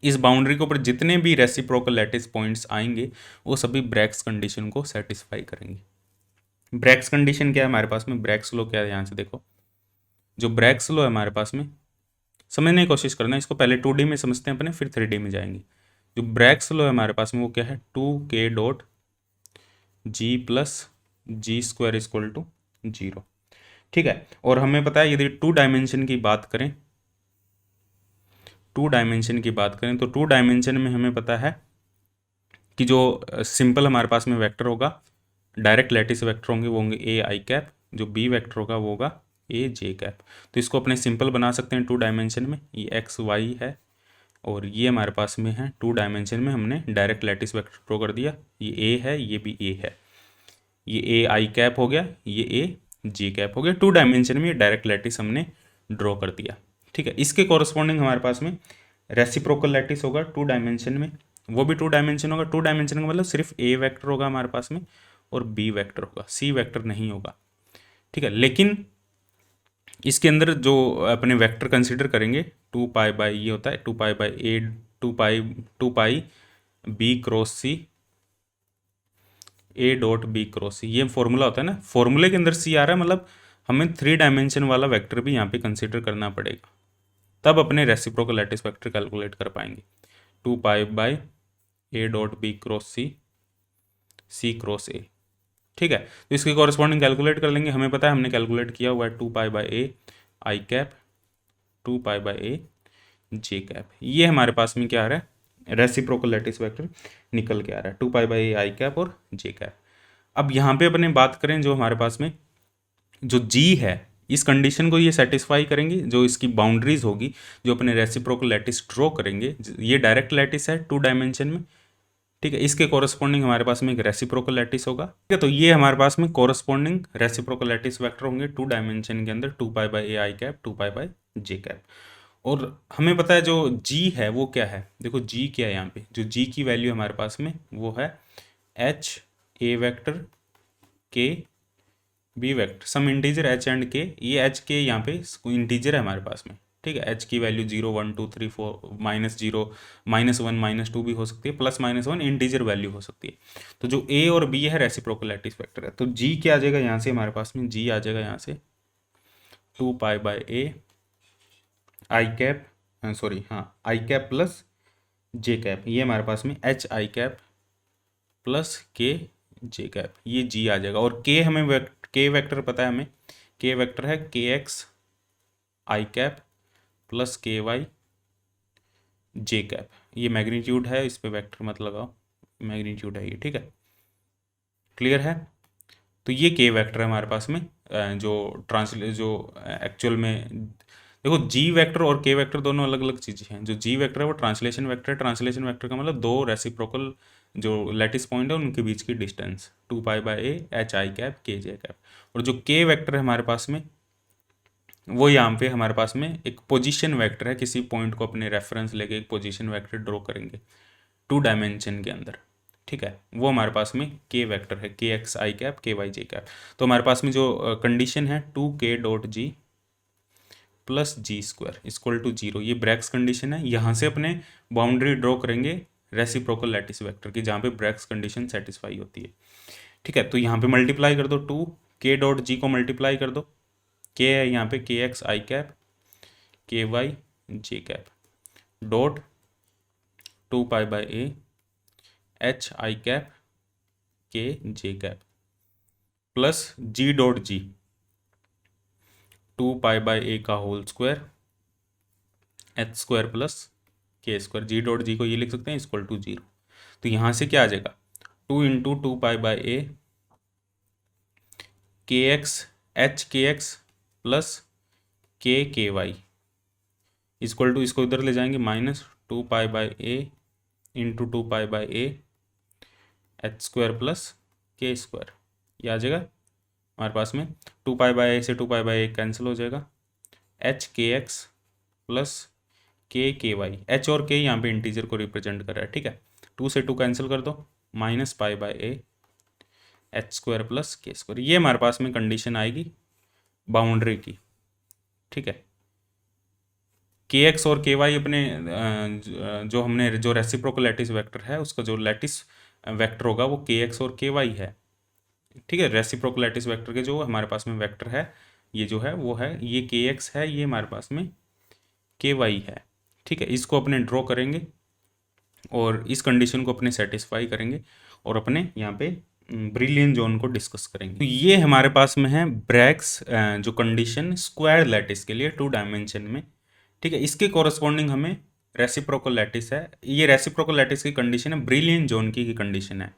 इस बाउंड्री के ऊपर जितने भी रेसिप्रोकल लैटिस पॉइंट्स आएंगे वो सभी ब्रैग्स कंडीशन को सेटिस्फाई करेंगे। ब्रैग्स कंडीशन क्या है हमारे पास में, ब्रैग्स लॉ क्या है, यहाँ से देखो। जो ब्रैग्स लॉ है हमारे पास में, समझने की कोशिश करना, इसको पहले 2D में समझते हैं अपने, फिर 3D में जाएंगे। जो ब्रैग्स लॉ है हमारे पास में वो क्या है, 2k dot G plus ji square equal to 0। ठीक है, और हमें पता है यदि टू डायमेंशन की बात करें, टू डायमेंशन की बात करें तो टू डायमेंशन में हमें पता है कि जो सिंपल हमारे पास में वेक्टर होगा, डायरेक्ट लैटिस वेक्टर होंगे वो होंगे ए आई कैप, जो बी वेक्टर होगा वो होगा ए जे कैप। तो इसको अपने सिंपल बना सकते हैं टू डायमेंशन में। ये एक्स वाई है और ये हमारे पास में है टू डायमेंशन में हमने डायरेक्ट लैटिस वेक्टर ड्रॉ कर दिया। ये ए है, ये भी ए है, ये ए आई कैप हो गया, ये ए जे कैप हो गया। टू डायमेंशन में ये डायरेक्ट लैटिस हमने ड्रॉ कर दिया। ठीक है, इसके कॉरस्पॉन्डिंग हमारे पास में रेसिप्रोकल लैटिस होगा टू डायमेंशन में, वो भी टू डायमेंशन होगा। टू डायमेंशन का मतलब सिर्फ ए वेक्टर होगा हमारे पास में और बी वेक्टर होगा, सी वेक्टर नहीं होगा। ठीक है, लेकिन इसके अंदर जो अपने वेक्टर कंसिडर करेंगे, टू पाई बाई ये होता है two pi by a, two pi b cross c, a dot B cross c, ये फॉर्मूला होता है ना। फॉर्मूले के अंदर सी आ रहा है, मतलब हमें थ्री डायमेंशन वाला वेक्टर भी यहाँ पे कंसिडर करना पड़ेगा, तब अपने रेसिप्रोकल लैटिस वेक्टर कैलकुलेट कर पाएंगे। Two pi by A dot B cross C, C cross A. ठीक है, तो इसके कॉरस्पॉन्डिंग कैलकुलेट कर लेंगे। हमें पता है हमने कैलकुलेट किया हुआ है two pi by A I cap, two pi by A J cap. ये हमारे पास में क्या आ रहा है, रेसिप्रोकल लैटिस वेक्टर निकल के आ रहा है, two pi by A I cap और जे कैप। अब यहाँ पे अपने बात करें जो हमारे पास में जो जी है, इस कंडीशन को ये सेटिस्फाई करेंगे, जो इसकी बाउंड्रीज होगी, जो अपने रेसिप्रोकल लैटिस ड्रॉ करेंगे, ये डायरेक्ट लैटिस है 2 डायमेंशन में, ठीक है। इसके कॉरस्पॉन्डिंग हमारे पास में एक रेसिप्रोकल लैटिस होगा, ठीक है। तो ये हमारे पास में कॉरस्पॉन्डिंग रेसिप्रोकल लैटिस वेक्टर होंगे 2 डायमेंशन के अंदर, 2π/a(i), 2π/j। और हमें पता है जो g है वो क्या है, देखो g क्या है, यहाँ पे जो g की वैल्यू हमारे पास में वो है h a vector k b vector sum integer h and k। ये h k यहाँ पे इंटीजर है हमारे पास में, ठीक है। h की वैल्यू 0 1 2 3 4 -0 -1 -2 भी हो सकती है, +-1 इंटीजर वैल्यू हो सकती है। तो जो a और b है रेसिप्रोकल लैटिस वेक्टर है, तो g क्या आ जाएगा यहाँ से, हमारे पास में g आ जाएगा यहाँ से 2π/a i कैप, सॉरी हाँ i cap plus j cap, ये हमारे पास में h i cap plus k j cap, ये g आ जाएगा। और k हमें k वेक्टर पता है हमें, k वेक्टर है kx i cap plus ky j cap, ये मैग्नीट्यूड है, इस पे वेक्टर मत लगाओ, मैग्नीट्यूड है ये, ठीक है। क्लियर है। तो ये k वेक्टर है हमारे पास में, जो एक्चुअल में देखो g वेक्टर और k वेक्टर दोनों अलग अलग चीज़ें हैं। जो g वेक्टर है वो ट्रांसलेशन वेक्टर है, ट्रांसलेशन वेक्टर का मतलब दो रेसिप्रोकल जो लैटिस पॉइंट है उनके बीच की distance 2π/a h i cap k j cap. और जो k वेक्टर है हमारे पास में वो यहाँ पे हमारे पास में एक पोजीशन वेक्टर है, किसी पॉइंट को अपने रेफरेंस लेके एक पोजीशन वेक्टर ड्रॉ करेंगे 2 डायमेंशन के अंदर, ठीक है। वो हमारे पास में k वेक्टर है kx i cap ky j cap. तो हमारे पास में जो कंडीशन है 2k.g plus g² equal to 0, ये ब्रैक्स कंडीशन है। यहाँ से अपने बाउंड्री ड्रॉ करेंगे रेसिप्रोकल लैटिस वेक्टर की, जहाँ पे ब्रैक्स कंडीशन सेटिस्फाई होती है, ठीक है। तो यहाँ पे मल्टीप्लाई कर दो, 2k.g को मल्टीप्लाई कर दो, k है यहाँ पे kx i cap ky j cap dot 2π/a h i cap k j cap plus g.g 2π/a का whole square h² plus k², g.g को ये लिख सकते हैं इक्वल टू 0। तो यहाँ से क्या आ जाएगा 2 into 2π/a kx h kx plus k ky equal to, इसको इधर ले जाएंगे -2π/a into 2π/a h² plus k², ये आ जाएगा हमारे पास में। 2π/a से 2π/a कैंसिल हो जाएगा, h kx plus k ky, h और k यहाँ पे इंटीजर को रिप्रेजेंट कर रहा है, ठीक है। 2 से 2 कैंसिल कर दो, -π/a h² प्लस k², ये हमारे पास में कंडीशन आएगी बाउंड्री की, ठीक है। kx और ky अपने जो हमने जो रेसिप्रोकल लैटिस वेक्टर है उसका जो लैटिस वेक्टर होगा वो kx और ky है, ठीक है। रेसिप्रोकल लैटिस वेक्टर के जो हमारे पास में वेक्टर है ये जो है वो है, ये kx है, ये हमारे पास में ky है, ठीक है। इसको अपने ड्रॉ करेंगे और इस कंडीशन को अपने सेटिस्फाई करेंगे और अपने यहाँ पे ब्रिलियन जोन को डिस्कस करेंगे। तो ये हमारे पास में है ब्रैग्स जो कंडीशन स्क्वायर लैटिस के लिए 2 डायमेंशन में, ठीक है। इसके कॉरस्पॉन्डिंग हमें रेसिप्रोकल लैटिस है, ये रेसिप्रोकल लैटिस की कंडीशन है, ब्रिलियन जोन की कंडीशन है।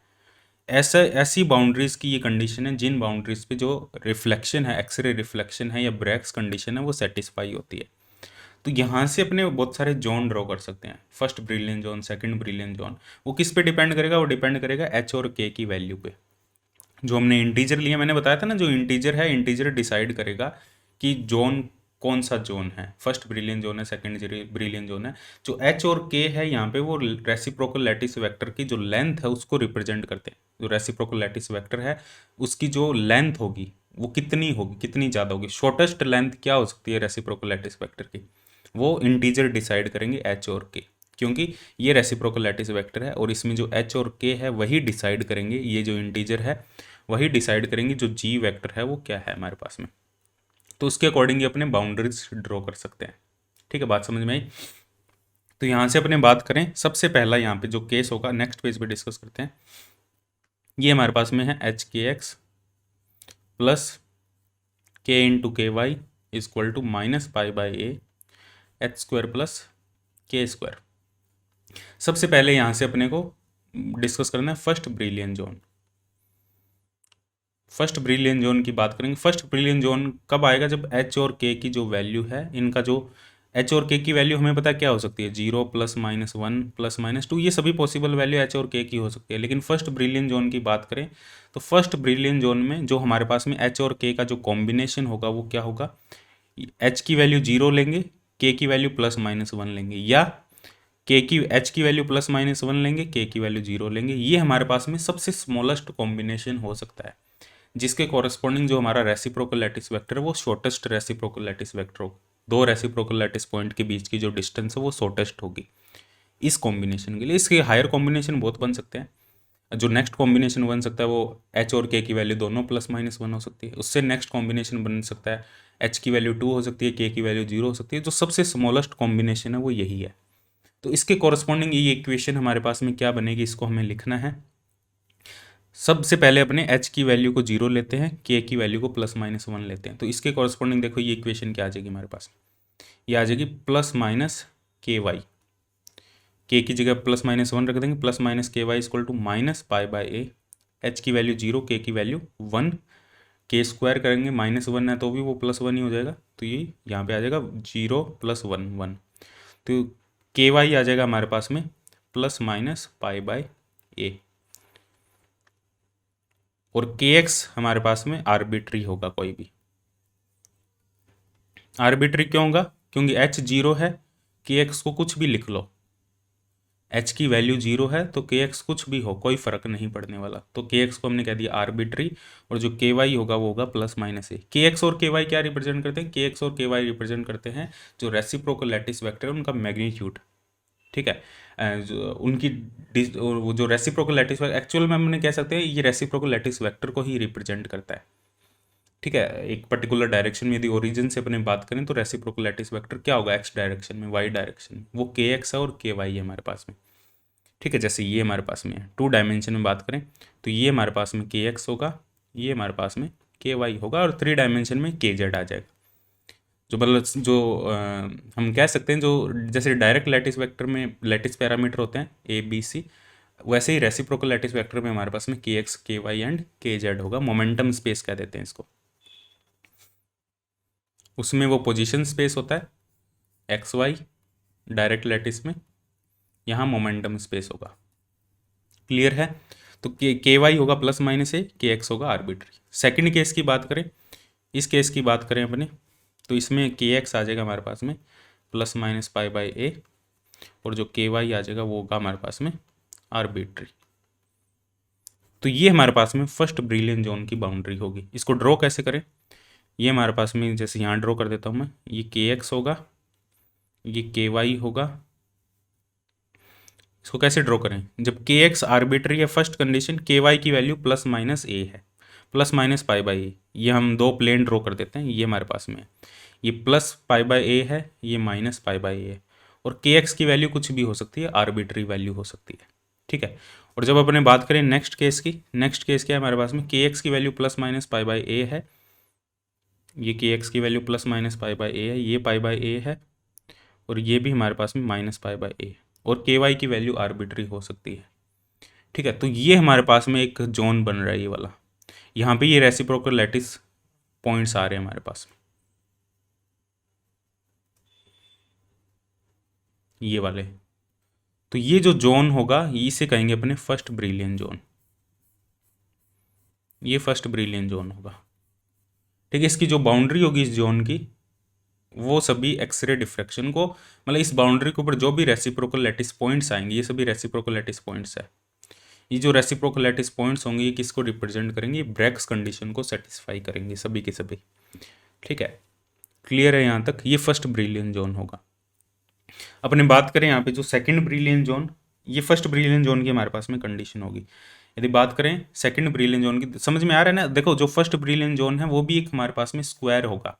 ऐसी बाउंड्रीज की ये कंडीशन है जिन बाउंड्रीज पे जो रिफ्लेक्शन है, एक्सरे रिफ्लेक्शन है या ब्रैग्स कंडीशन है वो सेटिस्फाई होती है। तो यहाँ से अपने बहुत सारे जोन ड्रॉ कर सकते हैं, first Brillouin zone, second brilliant zone. वो किस पे डिपेंड करेगा, वो डिपेंड करेगा एच और के की वैल्यू पे। जो हमने इंटीजर लिया, मैंने बताया था ना, जो इंटीजर है इंटीजर डिसाइड करेगा कि जोन कौन सा जोन है, फर्स्ट ब्रिलियन जोन है, सेकंड ब्रिलियन जोन है। जो एच और के है यहाँ पे वो रेसिप्रोकल लैटिस वेक्टर की जो लेंथ है उसको रिप्रेजेंट करते हैं। जो रेसिप्रोकल लैटिस वेक्टर है उसकी जो लेंथ होगी वो कितनी होगी, कितनी ज़्यादा होगी, शॉर्टेस्ट लेंथ क्या हो सकती है रेसिप्रोकल लैटिस वेक्टर की, वो इंटीजर डिसाइड करेंगे एच और के, क्योंकि ये रेसिप्रोकल लैटिस वेक्टर है और इसमें जो एच और के है वही डिसाइड करेंगे, ये जो इंटीजर है वही डिसाइड करेंगे जो जी वेक्टर है वो क्या है हमारे पास में। तो उसके अकॉर्डिंग अपने बाउंड्रीज ड्रॉ कर सकते हैं, ठीक है। बात समझ में आई। तो यहाँ से अपने बात करें, सबसे पहला यहाँ पे जो केस होगा नेक्स्ट पेज पे डिस्कस करते हैं। ये हमारे पास में है H K X plus K into K Y equal to -π/a h² plus k²। सबसे पहले यहाँ से अपने को डिस्कस करना है first Brillouin zone. First Brillouin zone की बात करेंगे। फर्स्ट ब्रिलियन जोन कब आएगा? जब एच और के की जो वैल्यू है, इनका जो एच और के की वैल्यू हमें पता क्या हो सकती है, 0 +-1 +-2, ये सभी पॉसिबल वैल्यू एच और के की हो सकती है। लेकिन फर्स्ट ब्रिलियन जोन की बात करें तो फर्स्ट ब्रिलियन जोन में जो हमारे पास में एच और के का जो कॉम्बिनेशन होगा वो क्या होगा, एच की वैल्यू 0 लेंगे, के की वैल्यू +-1 लेंगे, या के की एच की वैल्यू +-1 लेंगे, के की वैल्यू 0 लेंगे। ये हमारे पास में सबसे स्मॉलेस्ट कॉम्बिनेशन हो सकता है, जिसके कॉरेस्पॉन्डिंग जो हमारा रेसिप्रोकल लैटिस वेक्टर है वो शॉर्टेस्ट रेसिप्रोकल लैटिस वेक्टर होगा। दो रेसिप्रोकल लैटिस पॉइंट के बीच की जो डिस्टेंस है वो शॉर्टेस्ट होगी इस कॉम्बिनेशन के लिए। इसके हायर कॉम्बिनेशन बहुत बन सकते हैं। जो नेक्स्ट कॉम्बिनेशन बन सकता है वो एच और के की वैल्यू दोनों +-1 हो सकती है। उससे नेक्स्ट कॉम्बिनेशन बन सकता है एच की वैल्यू 2 हो सकती है, के की वैल्यू 0 हो सकती है। जो सबसे स्मॉलेस्ट कॉम्बिनेशन है वो यही है। तो इसके कॉरस्पॉन्डिंग ये इक्वेशन हमारे पास में क्या बनेगी, इसको हमें लिखना है। सबसे पहले अपने एच की वैल्यू को 0 लेते हैं, के की वैल्यू को +-1 लेते हैं। तो इसके कॉरस्पॉन्डिंग देखो ये इक्वेशन क्या आ जाएगी हमारे पास, ये आ जाएगी +-KY। के की जगह +-1 रख देंगे, +-KY -π/a। एच की वैल्यू 0, के की वैल्यू 1, के स्क्वायर करेंगे -1 है तो भी वो +1 ही हो जाएगा। तो ये यहाँ पे आ जाएगा 0 +1 1। तो KY आ जाएगा हमारे पास में +-π/a। और kx हमारे पास में आर्बिट्री होगा, कोई भी आर्बिट्री क्यों होगा, क्योंकि h 0 है, kx को कुछ भी लिख लो, h की वैल्यू 0 है तो kx कुछ भी हो, कोई फर्क नहीं पड़ने वाला। तो kx को हमने कह दिया आर्बिट्री, और जो ky होगा वो होगा +-a। kx और ky क्या रिप्रेजेंट करते हैं, kx और ky रिप्रेजेंट करते हैं जो रेसिप्रोकल लैटिस वेक्टर है उनका मैग्नीट्यूड। ठीक है, उनकी वो जो रेसिप्रोकल लैटिस वेक्टर एक्चुअल में हमने कह सकते हैं ये रेसिप्रोकल लैटिस वेक्टर को ही रिप्रेजेंट करता है। ठीक है, एक पर्टिकुलर डायरेक्शन में यदि ओरिजिन से अपने बात करें तो रेसिप्रोकल लैटिस वेक्टर क्या होगा, एक्स डायरेक्शन में, वाई डायरेक्शन में, वो के एक्स है और के वाई है हमारे पास में। ठीक है, जैसे ये हमारे पास में है, 2 डायमेंशन में बात करें तो ये हमारे पास में के एक्स होगा, ये हमारे पास में के वाई होगा, और 3 डायमेंशन में के जेड आ जाएगा। जो मतलब जो हम कह सकते हैं जो जैसे डायरेक्ट लैटिस वेक्टर में लैटिस पैरामीटर होते हैं ए बी सी, वैसे ही रेसिप्रोकल लैटिस वेक्टर में हमारे पास में के एक्स के वाई एंड के जेड होगा। मोमेंटम स्पेस कह देते हैं इसको। उसमें वो पोजीशन स्पेस होता है एक्स वाई डायरेक्ट लैटिस में, यहाँ मोमेंटम स्पेस होगा। क्लियर है? तो के वाई होगा +-a, के एक्स होगा आर्बिट्री। सेकंड केस की बात करें, इस केस की बात करें अपने, तो इसमें के एक्स आ जाएगा हमारे पास में +-π/a, और जो के वाई आ जाएगा वो होगा हमारे पास में आर्बिट्री। तो ये हमारे पास में फर्स्ट ब्रिलियन जोन की बाउंड्री होगी। इसको ड्रॉ कैसे करें, ये हमारे पास में जैसे यहाँ ड्रॉ कर देता हूँ मैं, ये के एक्स होगा, ये के वाई होगा। इसको कैसे ड्रॉ करें, जब के एक्स आर्बिट्री है, फर्स्ट कंडीशन के वाई की वैल्यू +-a है, +-π/a। ये हम दो प्लेन ड्रॉ कर देते हैं, ये हमारे पास में है, ये +π/a है, ये -π/a है, और के एक्स की वैल्यू कुछ भी हो सकती है, आर्बिट्री वैल्यू हो सकती है। ठीक है, और जब अपने बात करें नेक्स्ट केस की, नेक्स्ट केस क्या है हमारे पास में, के एक्स की वैल्यू +-π/a है, ये के एक्स की वैल्यू +-π/a है, ये π/a है, और ये भी हमारे पास में -π/a है, और के वाई की वैल्यू आर्बिट्री हो सकती है। ठीक है, तो ये हमारे पास में एक जोन बन रहा है ये वाला। यहाँ पे ये रेसिप्रोकल लैटिस पॉइंट्स आ रहे हैं हमारे पास, ये वाले। तो ये जो जोन होगा इसे कहेंगे अपने फर्स्ट ब्रिलियन जोन, ये फर्स्ट ब्रिलियन जोन होगा। ठीक है, इसकी जो बाउंड्री होगी इस जोन की, वो सभी एक्सरे डिफ्रैक्शन को, मतलब इस बाउंड्री के ऊपर जो भी रेसिप्रोकल लैटिस पॉइंट्स आएंगे ये सभी रेसिप्रोकल लैटिस पॉइंट्स है। ये जो रेसिप्रोकल लैटिस पॉइंट्स होंगे ये किसको रिप्रेजेंट करेंगे, ब्रैग्स कंडीशन को सेटिस्फाई करेंगे सभी के सभी। ठीक है, क्लियर है यहाँ तक? ये फर्स्ट ब्रिलियन जोन होगा। अपने बात करें यहाँ पे जो सेकंड ब्रिलियन जोन, ये फर्स्ट ब्रिलियन जोन की हमारे पास में कंडीशन होगी। यदि बात करें सेकंड ब्रिलियन जोन की, समझ में आ रहा है ना? देखो जो फर्स्ट ब्रिलियन जोन है वो भी एक हमारे पास में स्क्वायर होगा।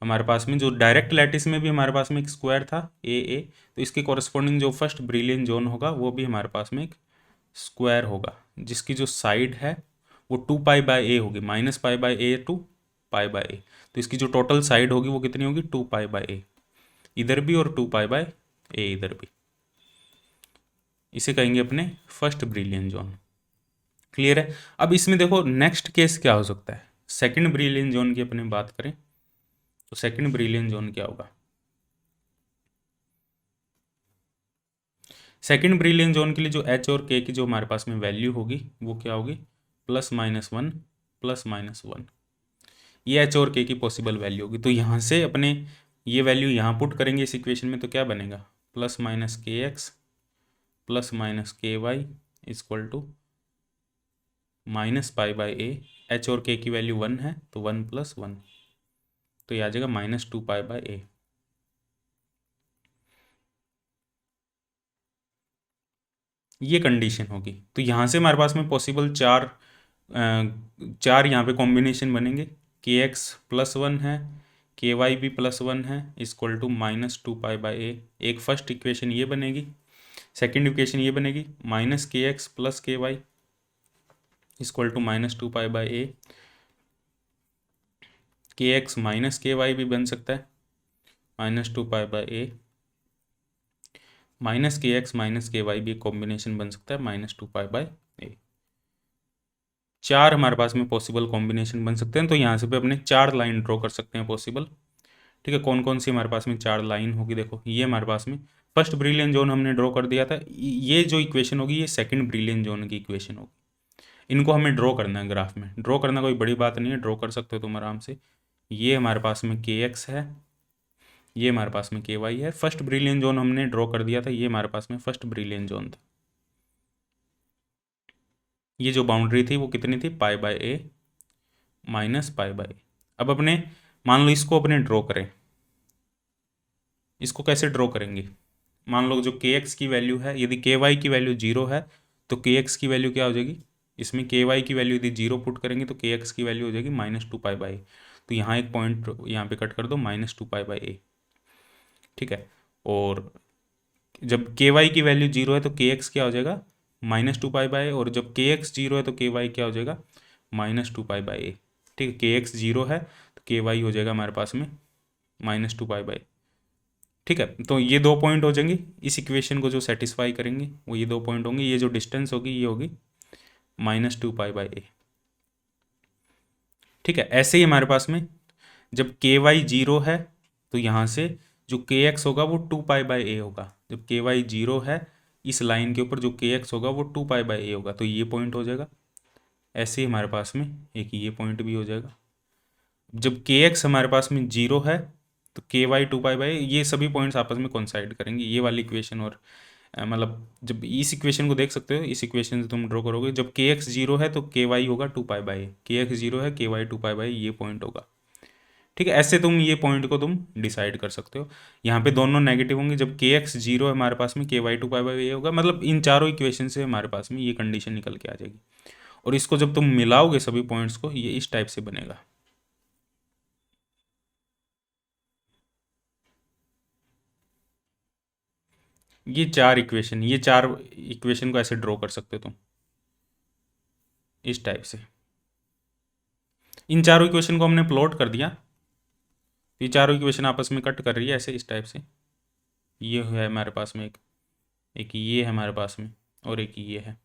हमारे पास में जो डायरेक्ट लैटिस में भी हमारे पास में एक स्क्वायर था ए, तो इसके कॉरस्पॉन्डिंग जो फर्स्ट ब्रिलियन जोन होगा वो भी हमारे पास में एक स्क्वायर होगा, जिसकी जो साइड है वो 2π/a होगी, -π/a टू π/a। तो इसकी जो टोटल साइड होगी वो कितनी होगी, 2π/a इधर भी और 2π/a इधर भी। इसे कहेंगे अपने फर्स्ट ब्रिलियन जोन। क्लियर है। अब इसमें देखो नेक्स्ट केस क्या हो सकता है, सेकंड ब्रिलियन जोन की अपने बात करें तो सेकंड ब्रिलियन जोन क्या होगा। सेकंड ब्रिलियन जोन के लिए जो एच और के की जो हमारे पास में वैल्यू होगी वो क्या होगी, +-1 +-1। ये एच और के की पॉसिबल वैल्यू होगी। तो यहाँ से अपने ये वैल्यू यहाँ पुट करेंगे इस इक्वेशन में, तो क्या बनेगा, +-kx +-ky equal to -π/a। H और के की वैल्यू 1 है तो 1 + 1, तो ये आ जाएगा -2π/a। ये कंडीशन होगी। तो यहाँ से हमारे पास में पॉसिबल चार यहाँ पे कॉम्बिनेशन बनेंगे। kx +1 है, ky भी +1 है, इक्वल टू -2π/a। एक फर्स्ट इक्वेशन ये बनेगी, सेकंड इक्वेशन ये बनेगी -kx + ky equal to -2π/a। kx -ky भी बन सकता है, -2π/a। -kx -ky भी एक कॉम्बिनेशन बन सकता है, -2π/a। चार हमारे पास में पॉसिबल कॉम्बिनेशन बन सकते हैं। तो यहाँ से पे अपने चार लाइन ड्रॉ कर सकते हैं पॉसिबल। ठीक है, कौन कौन सी हमारे पास में चार लाइन होगी, देखो ये हमारे पास में फर्स्ट ब्रिलियन जोन हमने ड्रॉ कर दिया था। ये जो इक्वेशन होगी ये सेकंड ब्रिलियन जोन की इक्वेशन होगी। इनको हमें ड्रॉ करना है ग्राफ में। ड्रॉ करना कोई बड़ी बात नहीं है, ड्रॉ कर सकते हो तुम आराम से। ये हमारे पास में kx है, ये हमारे पास में ky है। फर्स्ट ब्रिलियन जोन हमने ड्रॉ कर दिया था, ये हमारे पास में फर्स्ट ब्रिलियन जोन था। ये जो बाउंड्री थी वो कितनी थी, π/a -π/a। अब अपने मान लो इसको अपने ड्रॉ करें, इसको कैसे ड्रॉ करेंगे। मान लो जो kx की वैल्यू है, यदि ky की वैल्यू 0 है तो kx की वैल्यू क्या हो जाएगी, इसमें ky की वैल्यू यदि 0 पुट करेंगे तो kx की वैल्यू हो जाएगी -2π/a। तो यहाँ एक पॉइंट यहाँ पे कट कर दो, -2π/a। ठीक है, और जब ky की वैल्यू 0 है तो kx क्या हो जाएगा, -2π/a। और जब kx 0 है तो ky क्या हो जाएगा, -2π/a। ठीक है, kx 0 है तो ky हो जाएगा हमारे पास में -2π/a। ठीक है, तो ये दो पॉइंट हो जाएंगे इस इक्वेशन को जो सेटिस्फाई करेंगे, वो ये दो पॉइंट होंगे। ये जो डिस्टेंस होगी ये होगी -2π/a। ठीक है, ऐसे ही हमारे पास में जब ky 0 है तो यहाँ से जो kx होगा वो 2π/a होगा। जब ky 0 है इस लाइन के ऊपर जो kx होगा वो 2π/a होगा, तो ये पॉइंट हो जाएगा। ऐसे ही हमारे पास में एक ये पॉइंट भी हो जाएगा। जब kx हमारे पास में 0 है तो ky 2π/a, ये सभी पॉइंट्स आपस में कोइंसाइड करेंगे, ये वाली इक्वेशन। और मतलब जब इस इक्वेशन को देख सकते हो, इस इक्वेशन से तुम ड्रॉ करोगे, जब kx 0 है तो ky होगा 2π/a, kx 0 है ky 2π/a, ये पॉइंट होगा। ठीक है, ऐसे तुम ये पॉइंट को तुम डिसाइड कर सकते हो। यहाँ पे दोनों नेगेटिव होंगे। जब kx 0 है हमारे पास में ky 2π/a होगा। मतलब इन चारों इक्वेशन से हमारे पास में ये कंडीशन निकल के आ जाएगी। और इसको जब तुम मिलाओगे सभी पॉइंट्स को, ये इस टाइप से बनेगा। ये चार इक्वेशन को ऐसे ड्रॉ कर सकते हो तुम इस टाइप से। इन चारों इक्वेशन को हमने प्लॉट कर दिया, ये चारों इक्वेशन आपस में कट कर रही है ऐसे इस टाइप से। ये है हमारे पास में एक ये है हमारे पास में, और एक ये है।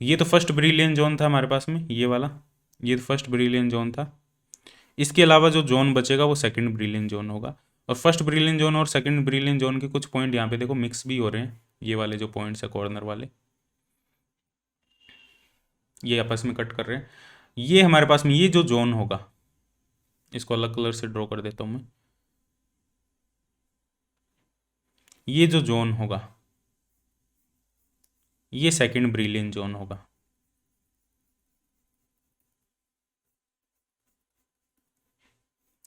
ये तो फर्स्ट ब्रिलियन जोन था हमारे पास में, ये वाला, ये तो फर्स्ट ब्रिलियन जोन था। इसके अलावा जो जोन बचेगा वो सेकंड ब्रिलियन जोन होगा। और फर्स्ट ब्रिलियन जोन और सेकंड ब्रिलियन जोन के कुछ पॉइंट यहाँ पे देखो मिक्स भी हो रहे हैं। ये वाले जो पॉइंट्स है कॉर्नर वाले, ये आपस में कट कर रहे हैं। ये हमारे पास में ये जो जोन होगा, इसको अलग कलर से ड्रॉ कर देता हूँ मैं। ये जो जोन होगा ये सेकंड ब्रिलियन जोन होगा।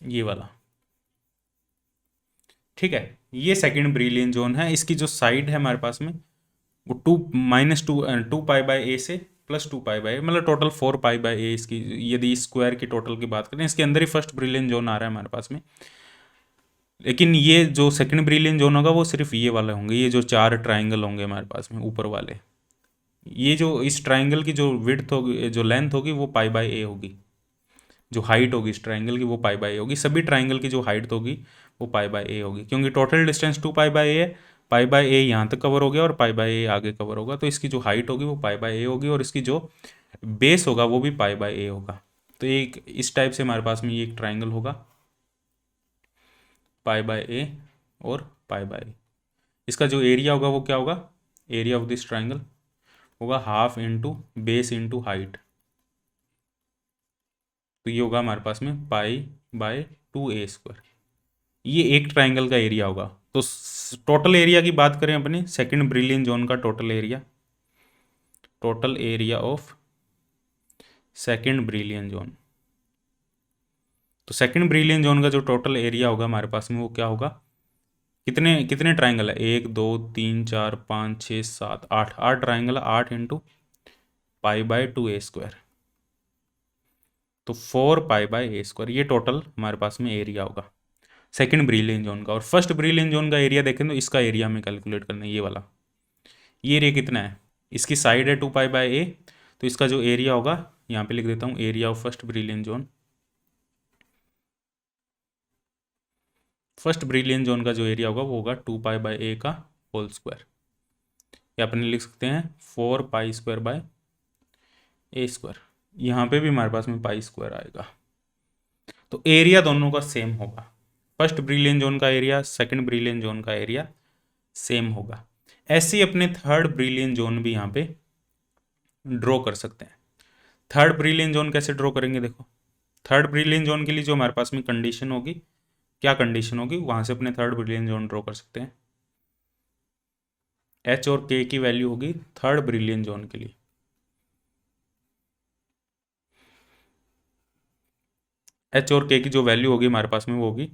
ये वाला, ठीक है, ये सेकंड ब्रिलियन जोन है। इसकी जो साइड है हमारे पास में वो -2π/a से +2π/a, मतलब टोटल 4π/a इसकी। यदि स्क्वायर की टोटल की बात करें, इसके अंदर ही फर्स्ट ब्रिलियन जोन आ रहा है हमारे पास में। लेकिन ये जो सेकंड ब्रिलियन जोन होगा वो सिर्फ ये वाले होंगे। ये जो चार ट्राइंगल होंगे हमारे पास में ऊपर वाले, ये जो इस ट्राइंगल की जो विड्थ होगी, जो लेंथ होगी वो π/a होगी। जो हाइट होगी इस ट्राइंगल की वो π/a होगी। सभी ट्राइंगल की जो हाइट होगी वो π/a होगी, क्योंकि टोटल डिस्टेंस 2π/a है। पाई बाय ए यहाँ तक कवर हो गया और पाई बाय ए आगे कवर होगा, तो इसकी जो हाइट होगी वो पाई बाय ए होगी और इसकी जो बेस होगा वो भी पाई बाय ए होगा। तो एक इस टाइप से हमारे पास में ये एक ट्राइंगल होगा, पाई बाय ए और पाई बाय ए। इसका जो एरिया होगा वो क्या होगा, एरिया ऑफ दिस ट्राइंगल होगा half into base into height. तो ये होगा हमारे पास में पाई बाय 2a²। ये एक ट्राइंगल का एरिया होगा। तो टोटल एरिया की बात करें अपने सेकंड ब्रिलियन जोन का, total area of second brilliant zone. तो सेकंड ब्रिलियन जोन का जो टोटल एरिया होगा हमारे पास में वो क्या होगा, कितने कितने ट्राइंगल है, 1 2 3 4 5 6 7 8, 8 ट्राइंगल है, 8 इंटू पाई बाय 2a²। तो 4 पाई बाय a², ये टोटल हमारे पास में एरिया होगा सेकंड ब्रिलियन जोन का। और फर्स्ट ब्रिलियन जोन का एरिया देखें तो इसका एरिया हमें कैलकुलेट करना है, ये वाला। ये एरिया कितना है, इसकी साइड है 2 पाई बाय a, तो इसका जो एरिया होगा यहाँ पे लिख देता हूँ, area of first Brillouin zone. First Brillouin zone का जो एरिया होगा वो होगा 2 पाई बाय a का होल स्क्वायर, या अपने लिख सकते हैं 4 पाई² बाय a²। यहाँ पे भी हमारे पास में पाई² आएगा। तो एरिया दोनों का सेम होगा, फर्स्ट ब्रिलियन जोन का एरिया सेकंड ब्रिलियन जोन का एरिया सेम होगा। ऐसे ही अपने थर्ड ब्रिलियन जोन भी यहाँ पे ड्रॉ कर सकते हैं। थर्ड ब्रिलियन जोन कैसे ड्रॉ करेंगे, देखो थर्ड ब्रिलियन जोन के लिए जो हमारे पास में कंडीशन होगी, क्या कंडीशन होगी, वहां से अपने थर्ड ब्रिलियन जोन ड्रॉ कर सकते हैं। एच और के की वैल्यू होगी थर्ड ब्रिलियन जोन के लिए, एच और के की जो वैल्यू होगी हमारे पास में वो होगी,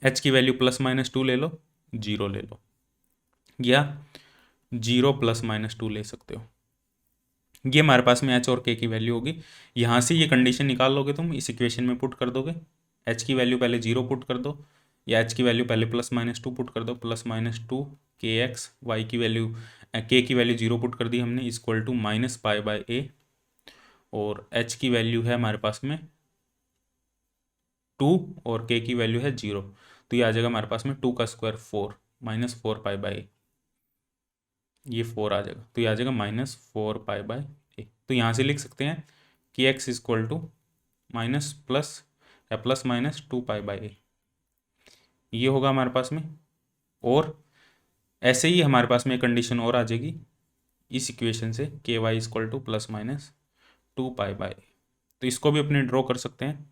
एच की वैल्यू ±2 ले लो, 0 ले लो, या 0 ±2 ले सकते हो। ये हमारे पास में एच और के की वैल्यू होगी। यहाँ से ये कंडीशन निकाल लोगे तुम, इस इक्वेशन में पुट कर दोगे, एच की वैल्यू पहले 0 पुट कर दो, या एच की वैल्यू पहले ±2 पुट कर दो, +-2 के एक्स, वाई की वैल्यू के की वैल्यू 0 पुट कर दी हमने, equal to -pi by a, और एच की वैल्यू है हमारे पास में 2 और के की वैल्यू है 0, तो ये आ जाएगा हमारे पास में 2 का स्क्वायर 4 -4 पाई बाय a, ये 4 आ जाएगा, तो ये आ जाएगा -4 पाई बाय a। तो यहाँ से लिख सकते हैं कि x equal to +-2 pi by a, ये होगा हमारे पास में। और ऐसे ही हमारे पास में एक कंडीशन और आ जाएगी इस इक्वेशन से, K Y equal to +-2 pi by a, तो इसको भी अपने ड्रॉ कर सकते हैं।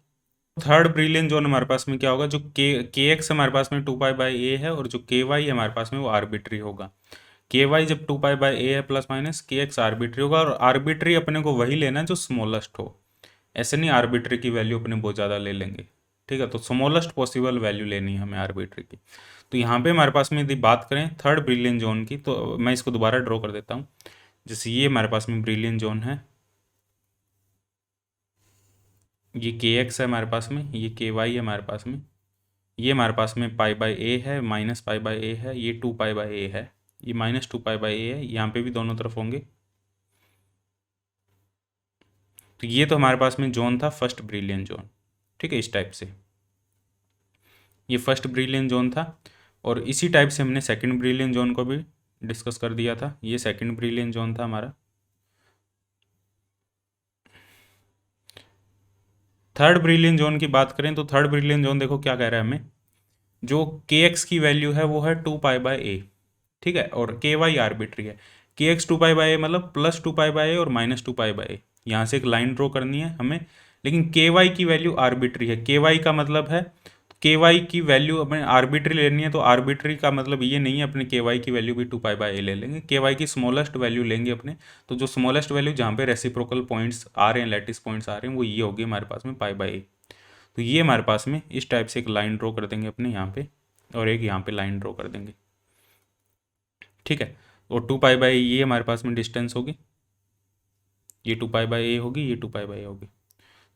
थर्ड ब्रिलियन जोन हमारे पास में क्या होगा, जो के एक्स हमारे पास में 2 पाई बाय a है, और जो के वाई हमारे पास में वो आर्बिट्री होगा। के वाई जब 2 पाई बाय a है +- के एक्स आर्बिट्री होगा, और आर्बिट्री अपने को वही लेना जो स्मॉलेस्ट हो, ऐसे नहीं आर्बिट्री की वैल्यू अपने बहुत ज़्यादा ले लेंगे, ठीक है। तो स्मॉलेस्ट पॉसिबल वैल्यू लेनी है हमें आर्बिट्री की। तो यहाँ पे हमारे पास में यदि बात करें थर्ड ब्रिलियन जोन की, तो मैं इसको दोबारा ड्रॉ कर देता हूँ। जैसे ये हमारे पास में ब्रिलियन जोन है, ये के एक्स है हमारे पास में, ये के वाई है हमारे पास में, ये हमारे पास में पाई बाय ए है, -पाई बाय ए है, ये 2 पाई बाय ए है, ये -2 पाई बाय ए है, यहाँ पे भी दोनों तरफ होंगे। तो ये तो हमारे पास में जोन था फर्स्ट ब्रिलियन जोन, ठीक है, इस टाइप से ये फर्स्ट ब्रिलियन जोन था। और इसी टाइप से हमने सेकंड ब्रिलियन जोन को भी डिस्कस कर दिया था, ये सेकंड ब्रिलियन जोन था हमारा। थर्ड ब्रिलियन जोन की बात करें तो थर्ड ब्रिलियन जोन देखो क्या कह रहा है हमें, जो के एक्स की वैल्यू है वो है 2 पाई बाय a, ठीक है, और के वाई आर्बिट्री है। के एक्स 2 पाई बाय a मतलब +2 पाई बाय a और -2 पाई बाय a, यहाँ से एक लाइन ड्रॉ करनी है हमें। लेकिन के वाई की वैल्यू आर्बिट्री है, के वाई का मतलब है के वाई की वैल्यू अपने आर्बिट्री लेनी है, तो आर्बिट्री का मतलब ये नहीं है अपने के वाई की वैल्यू भी 2 पाई बाय a ले लेंगे, के वाई की स्मॉलेस्ट वैल्यू लेंगे अपने। तो जो स्मॉलेस्ट वैल्यू जहाँ पे रेसिप्रोकल पॉइंट्स आ रहे हैं, लैटिस पॉइंट्स आ रहे हैं, वो ये होगी हमारे पास में पाई बाय a। तो ये हमारे पास में इस टाइप से एक लाइन ड्रॉ कर देंगे अपने यहाँ पे, और एक यहाँ पे लाइन ड्रॉ कर देंगे, ठीक है। और 2 पाई बाय ये हमारे पास में डिस्टेंस होगी, ये 2 पाई बाय ए होगी, ये 2 पाई बाय ए होगी।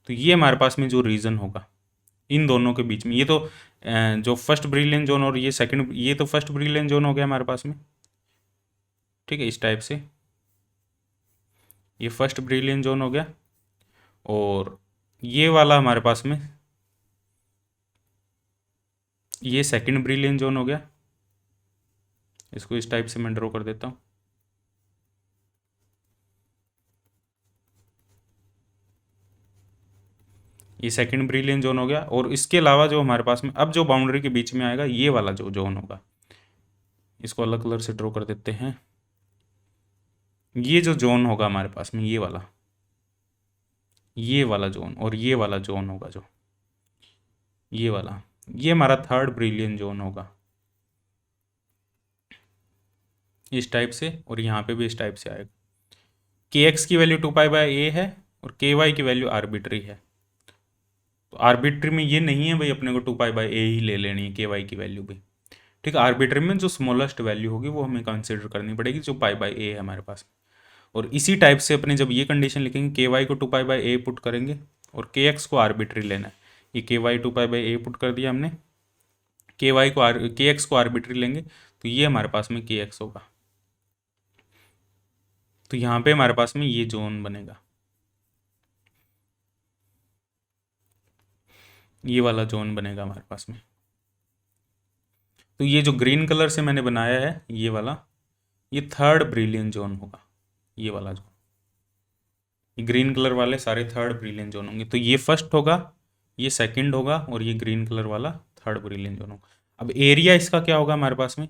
तो ये हमारे पास में जो रीजन होगा इन दोनों के बीच में, ये तो जो फर्स्ट ब्रिलियन जोन और ये सेकंड, ये तो फर्स्ट ब्रिलियन जोन हो गया हमारे पास में, ठीक है, इस टाइप से ये फर्स्ट ब्रिलियन जोन हो गया। और ये वाला हमारे पास में ये सेकंड ब्रिलियन जोन हो गया, इसको इस टाइप से मैं ड्रॉ कर देता हूँ। ये सेकंड ब्रिलियन जोन हो गया। और इसके अलावा जो हमारे पास में अब जो बाउंड्री के बीच में आएगा ये वाला जो जोन होगा, इसको अलग कलर से ड्रॉ कर देते हैं। ये जो जोन होगा हमारे पास में, ये वाला जोन और ये वाला जोन होगा, जो ये वाला, ये हमारा थर्ड ब्रिलियन जोन होगा इस टाइप से। और यहाँ पे भी इस टाइप से आएगा। के एक्स की वैल्यू 2π/a है और के वाई की वैल्यू आर्बिट्री है। तो आर्बिट्री में ये नहीं है भाई अपने को 2π/a ही ले लेनी है के वाई की वैल्यू भी, ठीक है। आर्बिट्री में जो स्मॉलेस्ट वैल्यू होगी वो हमें कंसिडर करनी पड़ेगी, जो π/a है हमारे पास। और इसी टाइप से अपने जब ये कंडीशन लिखेंगे, के वाई को 2π/a पुट करेंगे और के एक्स को आर्बिट्री लेना है। ये के वाई 2π/a पुट कर दिया हमने, के एक्स को आर्बिट्री लेंगे तो ये हमारे पास में के एक्स होगा। तो यहाँ पे हमारे पास में ये जोन बनेगा, ये वाला जोन बनेगा हमारे पास में। तो ये जो ग्रीन कलर से मैंने बनाया है ये वाला, ये थर्ड ब्रिलियन जोन होगा। ये वाला जोन, ये ग्रीन कलर वाले सारे थर्ड ब्रिलियन जोन होंगे। तो ये फर्स्ट होगा, ये सेकंड होगा और ये ग्रीन कलर वाला थर्ड ब्रिलियन जोन होगा। अब एरिया इसका क्या होगा हमारे पास में,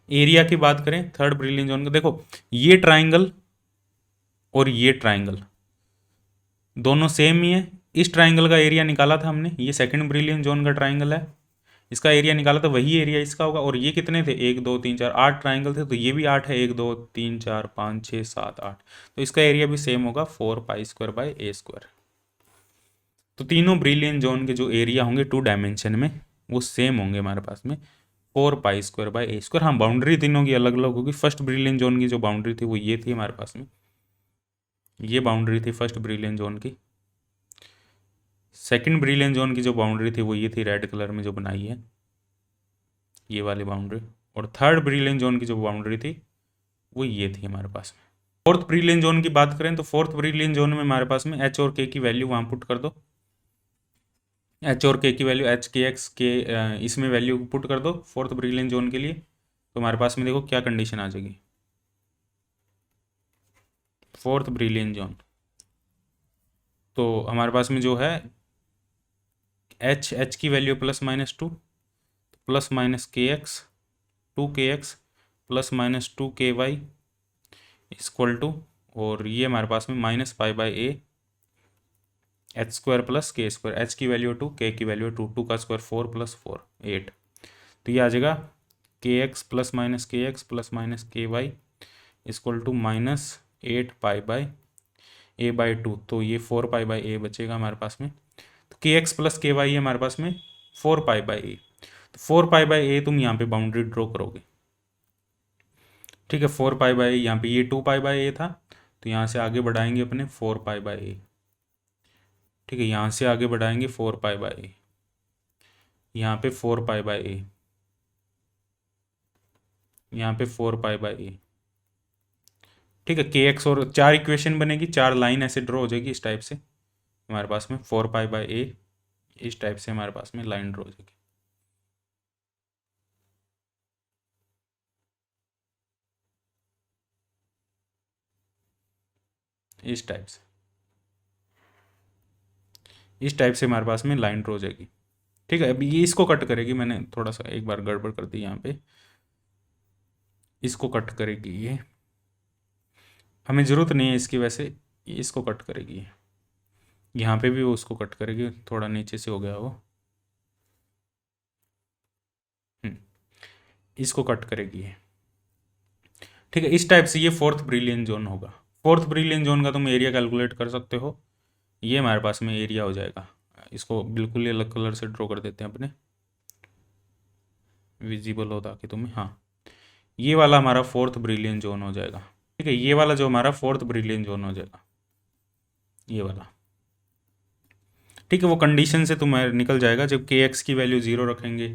एरिया की बात करें थर्ड ब्रिलियन जोन का, देखो ये ट्राइंगल और ये ट्राइंगल दोनों सेम ही है। इस ट्राइंगल का एरिया निकाला था हमने, ये सेकंड ब्रिलियन जोन का ट्राइंगल है, इसका एरिया निकाला था, वही एरिया इसका होगा। और ये कितने थे, 1 2 3 4 8 ट्राइंगल थे, तो ये भी 8 है, 1 2 3 4 5 6 7 8। तो इसका एरिया भी सेम होगा 4π² तो तीनों ब्रिलियन जोन के जो एरिया होंगे 2 डायमेंशन में वो सेम होंगे हमारे पास में 4π²। हाँ, बाउंड्री तीनों की अलग अलग होगी। फर्स्ट ब्रिलियन जोन की जो बाउंड्री थी वो ये थी हमारे पास में, ये बाउंड्री थी फर्स्ट ब्रिलियन जोन की। सेकंड ब्रिलियन जोन की जो बाउंड्री थी वो ये थी, रेड कलर में जो बनाई है ये वाली बाउंड्री। और थर्ड ब्रिलियन जोन की जो बाउंड्री थी वो ये थी हमारे पास में। फोर्थ ब्रिलियन जोन की बात करें तो फोर्थ ब्रिलियन जोन में हमारे पास में एच और के की वैल्यू वहाँ पुट कर दो, एच और के की वैल्यू, एच के एक्स के इसमें वैल्यू पुट कर दो फोर्थ ब्रिलियन जोन के लिए। तो हमारे पास में देखो क्या कंडीशन आ जाएगी, फोर्थ ब्रिलियन जोन तो हमारे पास में जो है एच की value +-2, +-kx 2kx +-2ky equal to, और ये हमारे पास में -π/a h² + k²। h की वैल्यू 2, k की वैल्यू 2, 2 का स्क्वायर 4 + 4 8। तो ये आ जाएगा kx +-kx +-ky equal to -8π/a/2। तो ये 4π/a बचेगा हमारे पास में। तो kx + ky है हमारे पास में 4π/a। तो 4π/a तुम यहाँ पे बाउंड्री ड्रॉ करोगे, ठीक है। 4π/a यहाँ पे ये 2π/a था, तो यहाँ से आगे बढ़ाएंगे अपने 4π/a, ठीक है। यहाँ से आगे बढ़ाएंगे 4π/a, यहाँ पे 4π/a, यहाँ पे 4π/a, ठीक है। kx और 4 इक्वेशन बनेगी, 4 लाइन ऐसे ड्रॉ हो जाएगी इस टाइप से हमारे पास में 4π/a, इस टाइप से हमारे पास में लाइन ड्रॉ हो जाएगी। इस टाइप से, इस टाइप से हमारे पास में लाइन ड्रॉ हो जाएगी, ठीक है। अभी ये इसको कट करेगी, मैंने थोड़ा सा एक बार गड़बड़ कर दी यहाँ पे, इसको कट करेगी ये, हमें ज़रूरत नहीं है इसकी, वैसे ये इसको कट करेगी, यहाँ पे भी वो उसको कट करेगी, थोड़ा नीचे से हो गया वो, इसको कट करेगी ये, ठीक है। इस टाइप से ये फोर्थ ब्रिलियन जोन होगा। फोर्थ ब्रिलियन जोन का तुम एरिया कैलकुलेट कर सकते हो, ये हमारे पास में एरिया हो जाएगा। इसको बिल्कुल ही अलग कलर से ड्रॉ कर देते हैं अपने, विजिबल हो ताकि तुम्हें, हाँ, ये वाला हमारा फोर्थ ब्रिलियन जोन हो जाएगा, ठीक है। ये वाला जो हमारा फोर्थ ब्रिलियन जोन हो जाएगा, ये वाला, ठीक है। वो कंडीशन से तुम्हें निकल जाएगा जब के एक्स की वैल्यू 0 रखेंगे,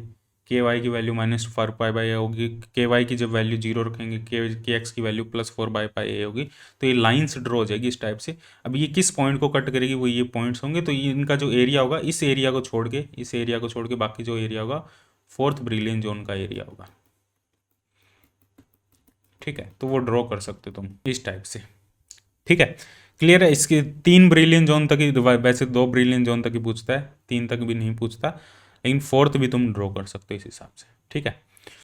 के वाई की वैल्यू -4π/a होगी, के वाई की जब वैल्यू 0 रखेंगे, के एक्स की वैल्यू +4π/a होगी। तो ये लाइन्स ड्रॉ हो जाएगी इस टाइप से। अब ये किस पॉइंट को कट करेगी, वो ये पॉइंट्स होंगे। तो ये इनका जो एरिया होगा, इस एरिया को छोड़ के, इस एरिया को छोड़ के बाकी जो एरिया होगा फोर्थ ब्रिलियन जोन का एरिया होगा। ठीक है, तो वो ड्रॉ कर सकते हो तुम इस टाइप से। ठीक है, क्लियर है। इसके 3 ब्रिलियन जोन तक ही, वैसे 2 ब्रिलियन जोन तक ही पूछता है, 3 तक भी नहीं पूछता, लेकिन फोर्थ भी तुम ड्रॉ कर सकते हो इस हिसाब से। ठीक है।